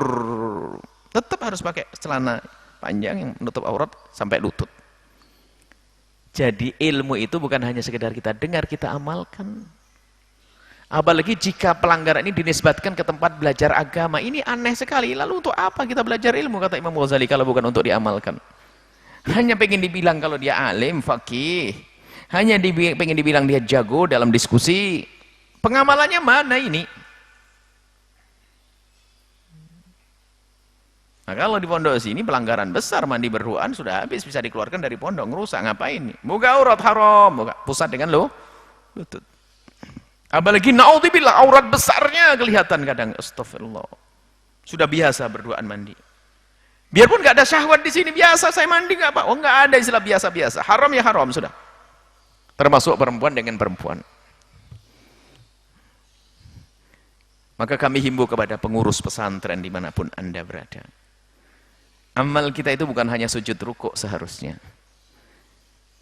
tetap harus pakai celana panjang yang menutup aurat sampai lutut. Jadi ilmu itu bukan hanya sekedar kita dengar, kita amalkan. Apalagi jika pelanggaran ini dinisbatkan ke tempat belajar agama, ini aneh sekali. Lalu untuk apa kita belajar ilmu, kata Imam Ghazali, kalau bukan untuk diamalkan? Hanya pengen dibilang kalau dia alim, faqih. Hanya pengen dibilang dia jago dalam diskusi. Pengamalannya mana ini? Nah, kalau di pondok sini pelanggaran besar, mandi berduaan sudah habis, bisa dikeluarkan dari pondok, ngerusak, ngapain? Buka aurat haram, buka pusat dengan lutut. Apalagi naudzubillah, aurat besarnya kelihatan kadang, astagfirullah. Sudah biasa berduaan mandi. Biarpun nggak ada syahwat di sini, biasa saya mandi nggak apa? Oh, nggak ada istilah biasa-biasa. Haram ya haram sudah. Termasuk perempuan dengan perempuan. Maka kami himbau kepada pengurus pesantren dimanapun Anda berada. Amal kita itu bukan hanya sujud rukuk seharusnya.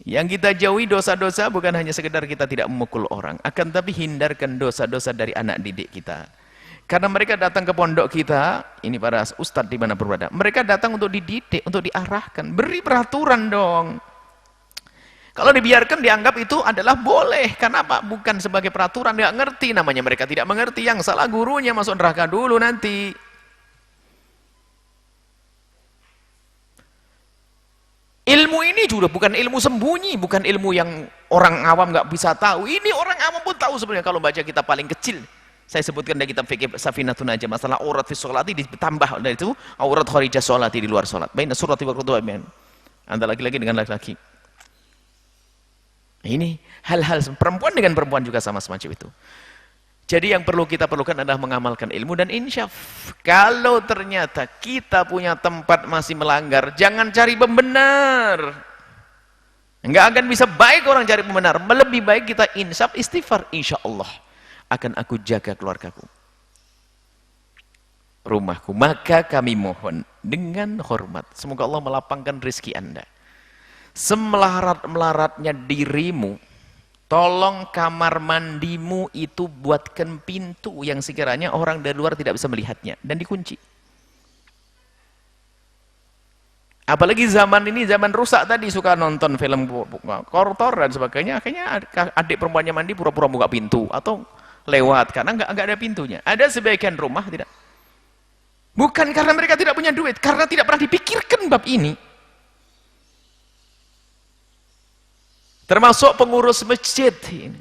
Yang kita jauhi dosa-dosa bukan hanya sekedar kita tidak memukul orang, akan tapi hindarkan dosa-dosa dari anak didik kita. Karena mereka datang ke pondok kita, ini para ustadz dimanapun berada, mereka datang untuk dididik, untuk diarahkan. Beri peraturan dong. Kalau dibiarkan dianggap itu adalah boleh. Karena apa? Bukan sebagai peraturan, nggak ngerti namanya, mereka tidak mengerti. Yang salah gurunya, masuk neraka dulu nanti. Ilmu ini juga bukan ilmu sembunyi, bukan ilmu yang orang awam nggak bisa tahu. Ini orang awam pun tahu sebenarnya kalau baca kitab paling kecil. Saya sebutkan dari kitab fikih Safinatun Najah, masalah aurat fi sholati ditambah dari itu aurat kharijah sholati, di luar sholat. Baina surati wa qudwa antara laki-laki dengan laki-laki. Ini hal-hal perempuan dengan perempuan juga sama semacam itu. Jadi yang perlu kita perlukan adalah mengamalkan ilmu dan insyaf. Kalau ternyata kita punya tempat masih melanggar, jangan cari pembenar. Enggak akan bisa baik orang cari pembenar. Lebih baik kita insyaf, istighfar. Insya Allah akan aku jaga keluargaku, rumahku. Maka kami mohon dengan hormat, semoga Allah melapangkan rezeki Anda. Semelarat-melaratnya dirimu, tolong kamar mandimu itu buatkan pintu yang sekiranya orang dari luar tidak bisa melihatnya dan dikunci. Apalagi zaman ini zaman rusak tadi, suka nonton film kotor dan sebagainya, akhirnya adik perempuannya mandi pura-pura buka pintu atau lewat karena nggak ada pintunya. Ada sebagian rumah tidak. Bukan karena mereka tidak punya duit, karena tidak pernah dipikirkan bab ini. Termasuk pengurus masjid ini.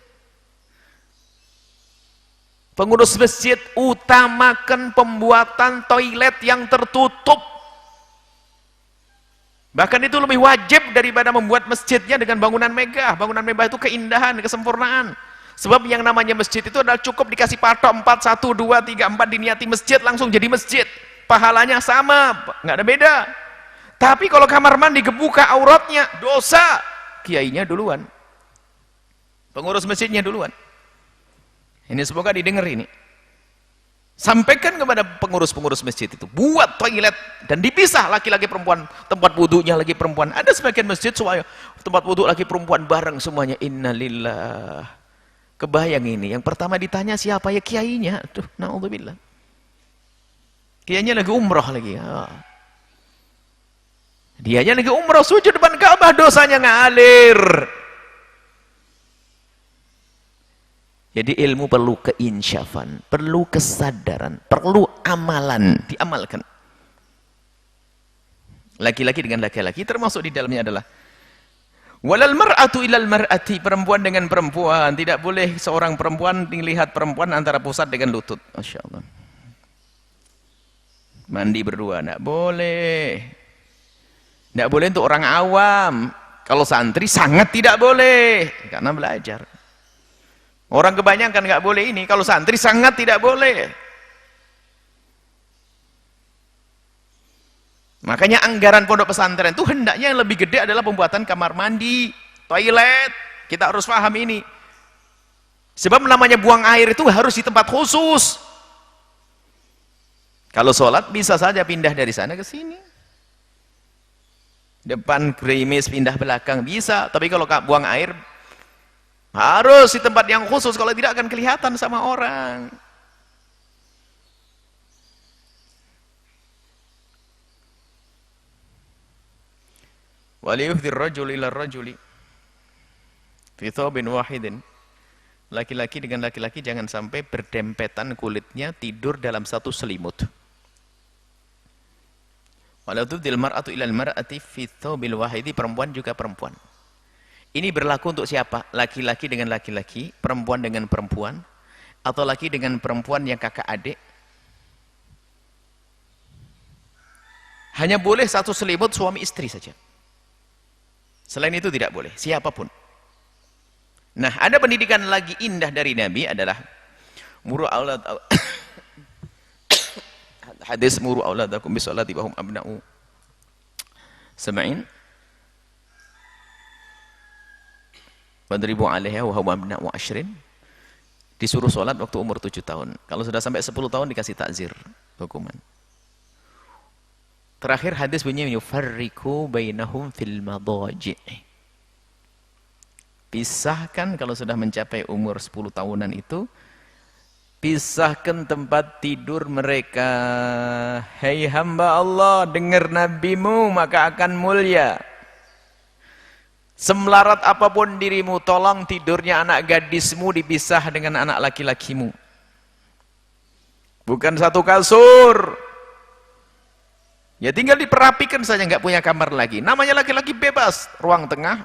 Pengurus masjid utamakan pembuatan toilet yang tertutup. Bahkan itu lebih wajib daripada membuat masjidnya dengan bangunan megah. Bangunan megah itu keindahan, kesempurnaan. Sebab yang namanya masjid itu adalah cukup dikasih patok 4, 1, 2, 3, 4 diniati masjid, langsung jadi masjid. Pahalanya sama, nggak ada beda. Tapi kalau kamar mandi kebuka auratnya, dosa. Kiainya duluan, pengurus masjidnya duluan. Ini semoga didengar ini. Sampaikan kepada pengurus-pengurus masjid itu, buat toilet dan dipisah laki-laki perempuan, tempat wudhunya lagi perempuan. Ada sebagian masjid supaya tempat wudhu laki perempuan bareng semuanya. Innalillah. Kebayang ini, yang pertama ditanya siapa, ya kiainya. Tuh, naudzubillah. Kiainya lagi umroh lagi. Dianya lagi umroh, sujud depan Ka'bah, dosanya ngalir. Jadi ilmu perlu keinsyafan, perlu kesadaran, perlu amalan, diamalkan. Laki-laki dengan laki-laki, termasuk di dalamnya adalah walal mar'atu ilal mar'ati, perempuan dengan perempuan. Tidak boleh seorang perempuan melihat perempuan antara pusat dengan lutut. Masya Allah. Mandi berdua, tidak boleh. Tidak boleh untuk orang awam. Kalau santri sangat tidak boleh, karena belajar. Orang kebanyakan nggak boleh ini, kalau santri sangat tidak boleh. Makanya anggaran pondok pesantren itu hendaknya yang lebih gede adalah pembuatan kamar mandi, toilet. Kita harus paham ini. Sebab namanya buang air itu harus di tempat khusus. Kalau sholat bisa saja pindah dari sana ke sini. Depan gerimis pindah belakang bisa, tapi kalau buang air harus di tempat yang khusus, kalau tidak akan kelihatan sama orang. Wal yufdhir rajul ila rajuli fi thawbin wahidin. Laki-laki dengan laki-laki jangan sampai berdempetan kulitnya tidur dalam satu selimut. Wala tufdil mar'atu ila al-mar'ati fi thawbil wahidi, perempuan juga perempuan. Ini berlaku untuk siapa? Laki-laki dengan laki-laki, perempuan dengan perempuan, atau laki dengan perempuan yang kakak adik. Hanya boleh satu selimut suami istri saja. Selain itu tidak boleh, siapapun. Nah, ada pendidikan lagi indah dari Nabi adalah muru aulad hadis muru auladakum bisolati wa hum abna'u sab'in wadribu 'alaiha wa hum abna'u 'ashrin. Disuruh sholat waktu umur 7 tahun. Kalau sudah sampai 10 tahun dikasih takzir, hukuman. Terakhir hadis bunyi yufarriqu bainahum fil madaji'. Pisahkan kalau sudah mencapai umur 10 tahunan itu, pisahkan tempat tidur mereka. Hai hamba Allah, dengar nabimu maka akan mulia. Semelarat apapun dirimu, tolong tidurnya anak gadismu dipisah dengan anak laki-lakimu. Bukan satu kasur. Ya tinggal diperapikan saja, nggak punya kamar lagi. Namanya laki-laki bebas, ruang tengah.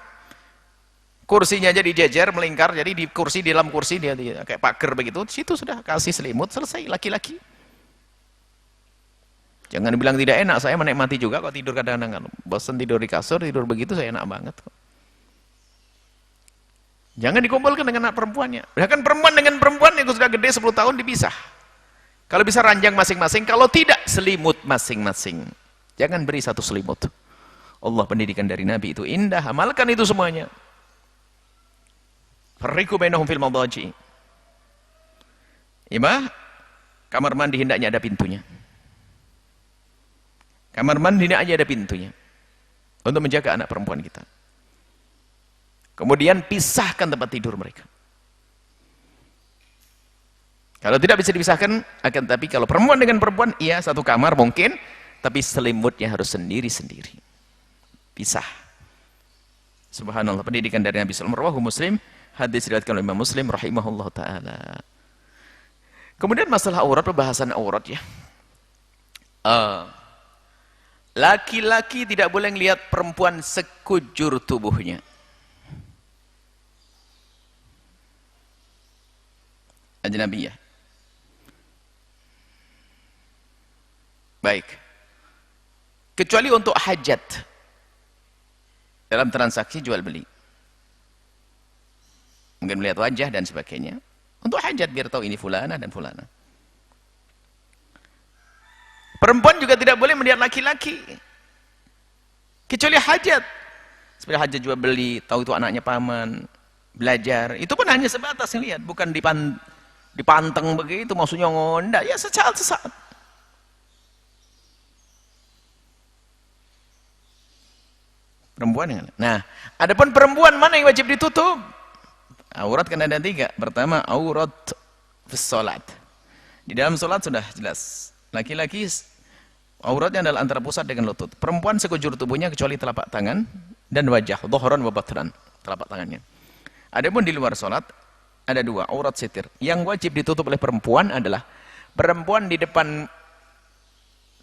Kursinya jadi jejer, melingkar, jadi di kursi, di dalam kursi dia kayak pagar begitu. Situ sudah kasih selimut, selesai, laki-laki. Jangan bilang tidak enak, saya menikmati juga kok tidur kadang-kadang. Bosan tidur di kasur, tidur begitu saya enak banget kok. Jangan dikumpulkan dengan anak perempuannya. Bahkan perempuan dengan perempuan yang sudah gede 10 tahun dipisah. Kalau bisa ranjang masing-masing, kalau tidak selimut masing-masing. Jangan beri satu selimut. Allah, pendidikan dari Nabi itu indah, amalkan itu semuanya. Farriqu bainahum fil madaji'. Imah, kamar mandi hendaknya ada pintunya. Kamar mandi hendaknya ada pintunya. Untuk menjaga anak perempuan kita. Kemudian pisahkan tempat tidur mereka. Kalau tidak bisa dipisahkan, akan tapi kalau perempuan dengan perempuan, iya satu kamar mungkin, tapi selimutnya harus sendiri-sendiri. Pisah. Subhanallah, pendidikan dari Nabi sallallahu alaihi wasallam. Muslim, hadis diriwayatkan oleh Imam Muslim rahimahullah taala. Kemudian masalah aurat, pembahasan aurat ya. Laki-laki tidak boleh melihat perempuan sekujur tubuhnya. Ajnabiyah. Baik. Kecuali untuk hajat. Dalam transaksi jual beli. Mungkin melihat wajah dan sebagainya. Untuk hajat biar tahu ini fulana dan fulana. Perempuan juga tidak boleh melihat laki-laki. Kecuali hajat. Seperti hajat jual beli, tahu itu anaknya paman, belajar. Itu pun hanya sebatas lihat, bukan dipanteng begitu, maksudnya ngondak. Ya sesaat-sesaat. Perempuan yang nah, adapun perempuan mana yang wajib ditutup? Aurat kan ada 3. Pertama, aurat fis salat. Di dalam salat sudah jelas. Laki-laki auratnya adalah antara pusat dengan lutut. Perempuan sekujur tubuhnya kecuali telapak tangan dan wajah, dhuhran wa batran, telapak tangannya. Adapun di luar salat ada 2, aurat sitir. Yang wajib ditutup oleh perempuan adalah perempuan di depan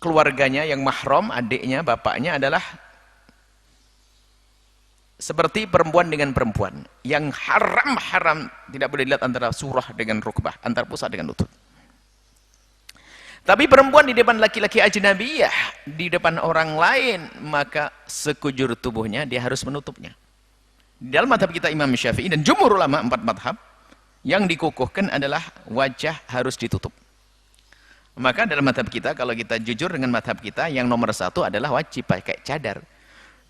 keluarganya yang mahram, adiknya, bapaknya adalah seperti perempuan dengan perempuan. Yang haram tidak boleh dilihat antara surah dengan rukbah, antara pusat dengan lutut. Tapi perempuan di depan laki-laki ajnabiyah, di depan orang lain, maka sekujur tubuhnya dia harus menutupnya. Di dalam madhab kita Imam Syafi'i dan jumhur ulama 4 madhab, yang dikukuhkan adalah wajah harus ditutup. Maka dalam madhab kita, kalau kita jujur dengan madhab kita, yang nomor 1 adalah wajib pakai cadar.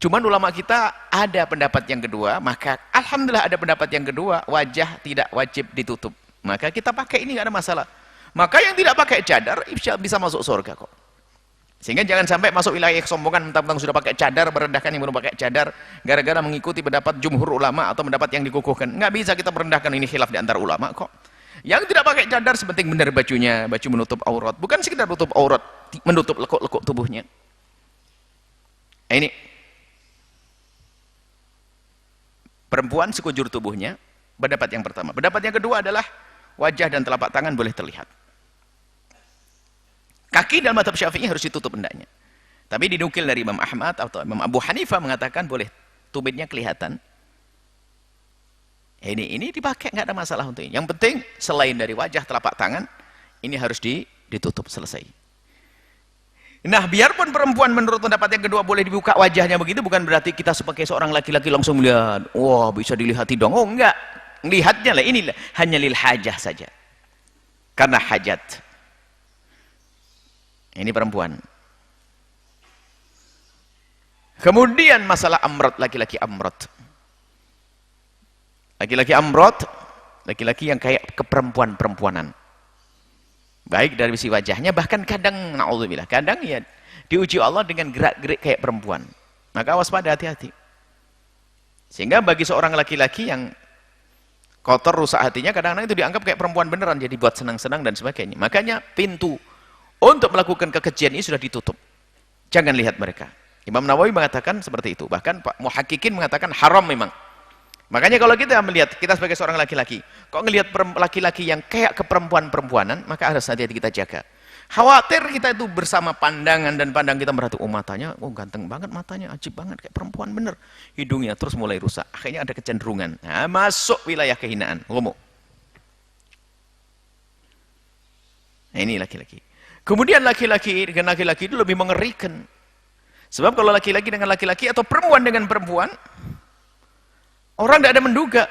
Cuman ulama kita ada pendapat yang kedua, maka alhamdulillah ada pendapat yang kedua, wajah tidak wajib ditutup. Maka kita pakai ini, nggak ada masalah. Maka yang tidak pakai cadar bisa masuk surga kok. Sehingga jangan sampai masuk wilayah kesombongan mentang-mentang sudah pakai cadar, merendahkan yang belum pakai cadar gara-gara mengikuti pendapat jumhur ulama atau pendapat yang dikukuhkan. Nggak bisa kita merendahkan, ini khilaf di antara ulama kok. Yang tidak pakai cadar sepenting benar bajunya, baju menutup aurat, bukan sekedar menutup aurat, menutup lekuk-lekuk tubuhnya. Ini Perempuan sekujur tubuhnya, pendapat yang pertama. Pendapat yang kedua adalah wajah dan telapak tangan boleh terlihat. Kaki dalam mazhab Syafi'i harus ditutup hendaknya. Tapi dinukil dari Imam Ahmad atau Imam Abu Hanifah mengatakan boleh tumitnya kelihatan. Ini dipakai, nggak ada masalah untuk ini. Yang penting selain dari wajah telapak tangan, ini harus ditutup, selesai. Nah, biarpun perempuan menurut pendapat yang kedua boleh dibuka wajahnya begitu, bukan berarti kita sebagai seorang laki-laki langsung melihat, wah bisa dilihati dong. Oh enggak, lihatnya lah ini hanya lil hajah saja. Karena hajat. Ini perempuan. Kemudian masalah amrot, laki-laki amrot. Laki-laki amrot, laki-laki yang kayak keperempuan-perempuanan. Baik dari sisi wajahnya, bahkan kadang, na'udzubillah, kadang ya diuji Allah dengan gerak-gerik kayak perempuan. Maka waspada, hati-hati. Sehingga bagi seorang laki-laki yang kotor, rusak hatinya, kadang-kadang itu dianggap kayak perempuan beneran, jadi buat senang-senang dan sebagainya. Makanya pintu untuk melakukan kekejian ini sudah ditutup. Jangan lihat mereka. Imam Nawawi mengatakan seperti itu. Bahkan Pak Muhakkikin mengatakan haram memang. Makanya kalau kita melihat, kita sebagai seorang laki-laki, kok ngelihat laki-laki yang kayak keperempuan-perempuanan, maka harus hati-hati kita jaga. Khawatir kita itu bersama pandangan dan pandang kita merhati, oh matanya, oh ganteng banget matanya, ajib banget, kayak perempuan bener. Hidungnya terus mulai rusak. Akhirnya ada kecenderungan. Nah, masuk wilayah kehinaan. Ngomong. Nah, ini laki-laki. Kemudian laki-laki dengan laki-laki itu lebih mengerikan. Sebab kalau laki-laki dengan laki-laki atau perempuan dengan perempuan, orang tidak ada menduga.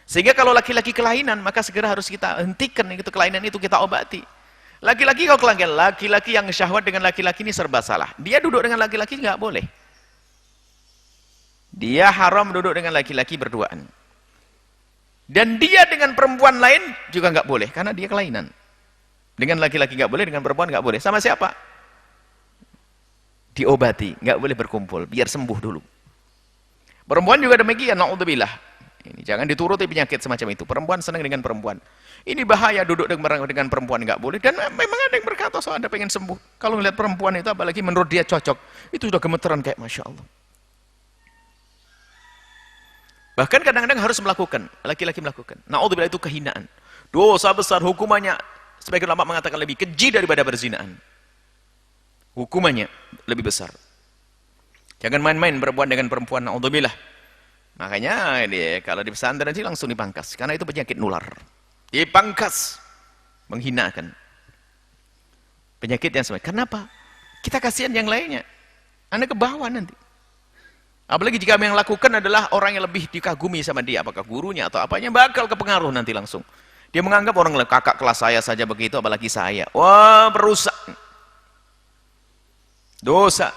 Sehingga kalau laki-laki kelainan, maka segera harus kita hentikan itu kelainan itu, kita obati. Laki-laki kalau kelainan, laki-laki yang syahwat dengan laki-laki ini serba salah. Dia duduk dengan laki-laki nggak boleh. Dia haram duduk dengan laki-laki berduaan. Dan dia dengan perempuan lain juga nggak boleh, karena dia kelainan. Dengan laki-laki nggak boleh, dengan perempuan nggak boleh. Sama siapa? Diobati, nggak boleh berkumpul, biar sembuh dulu. Perempuan juga demikian, na'udzubillah. Ini jangan dituruti penyakit semacam itu. Perempuan senang dengan perempuan. Ini bahaya duduk dengan perempuan, nggak boleh. Dan memang ada yang berkata, so Anda pengen sembuh. Kalau melihat perempuan itu, apalagi menurut dia cocok, itu sudah gemeteran kayak Masya Allah. Bahkan kadang-kadang harus melakukan, laki-laki melakukan. Na'udzubillah, itu kehinaan. Dosa besar, hukumannya, sebagian ulama mengatakan lebih keji daripada berzinaan. Hukumannya lebih besar. Jangan main-main perempuan dengan perempuan, na'udzubillah. Makanya kalau di pesantren sih langsung dipangkas, karena itu penyakit nular. Dipangkas, menghinakan. Penyakit yang sama. Kenapa? Kita kasihan yang lainnya. Anda ke bawah nanti. Apalagi jika yang lakukan adalah orang yang lebih dikagumi sama dia, apakah gurunya atau apanya, bakal kepengaruh nanti langsung. Dia menganggap orang lain, kakak kelas saya saja begitu, apalagi saya. Wah, perusak. Dosa.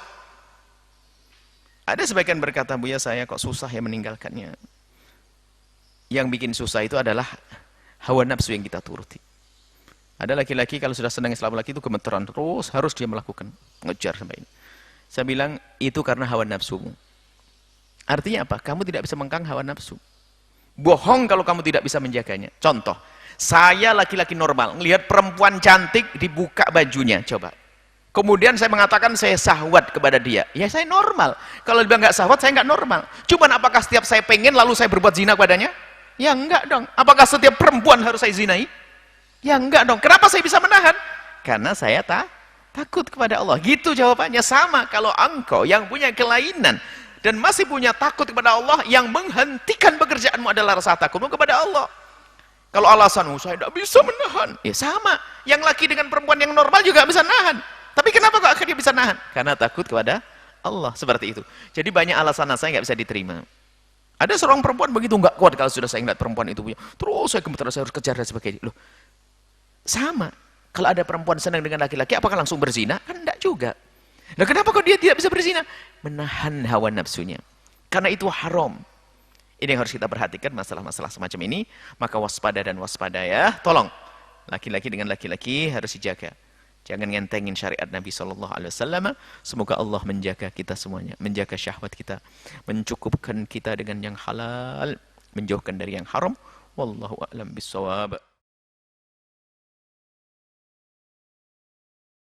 Ada sebagian berkata, Buya saya kok susah ya meninggalkannya. Yang bikin susah itu adalah hawa nafsu yang kita turuti. Ada laki-laki kalau sudah senang Islam laki itu gemeteran terus, harus dia melakukan, ngejar sampai ini. Saya bilang, itu karena hawa nafsumu. Artinya apa? Kamu tidak bisa mengkang hawa nafsu. Bohong kalau kamu tidak bisa menjaganya. Contoh, saya laki-laki normal, ngelihat perempuan cantik, dibuka bajunya, coba. Kemudian saya mengatakan saya syahwat kepada dia. Ya saya normal. Kalau dia nggak syahwat, saya nggak normal. Cuman apakah setiap saya pengen lalu saya berbuat zina kepadanya? Ya enggak dong. Apakah setiap perempuan harus saya zinai? Ya enggak dong. Kenapa saya bisa menahan? Karena saya takut kepada Allah. Gitu jawabannya. Sama kalau engkau yang punya kelainan dan masih punya takut kepada Allah, yang menghentikan pekerjaanmu adalah rasa takutmu kepada Allah. Kalau alasanmu saya tidak bisa menahan, ya sama. Yang laki dengan perempuan yang normal juga bisa nahan. Tapi kenapa kok akhirnya bisa nahan? Karena takut kepada Allah, seperti itu. Jadi banyak alasan saya nggak bisa diterima. Ada seorang perempuan begitu nggak kuat kalau sudah saya ngeliat perempuan itu punya. Terus saya gemetar, saya harus kejar dan sebagainya. Loh, sama. Kalau ada perempuan senang dengan laki-laki, apakah langsung berzina? Kan enggak juga. Nah kenapa kok dia tidak bisa berzina? Menahan hawa nafsunya. Karena itu haram. Ini yang harus kita perhatikan, masalah-masalah semacam ini. Maka waspada dan waspada ya. Tolong. Laki-laki dengan laki-laki harus dijaga. Jangan ngentengin syariat Nabi SAW. Semoga Allah menjaga kita semuanya. Menjaga syahwat kita. Mencukupkan kita dengan yang halal. Menjauhkan dari yang haram. Wallahu a'lam bissawab.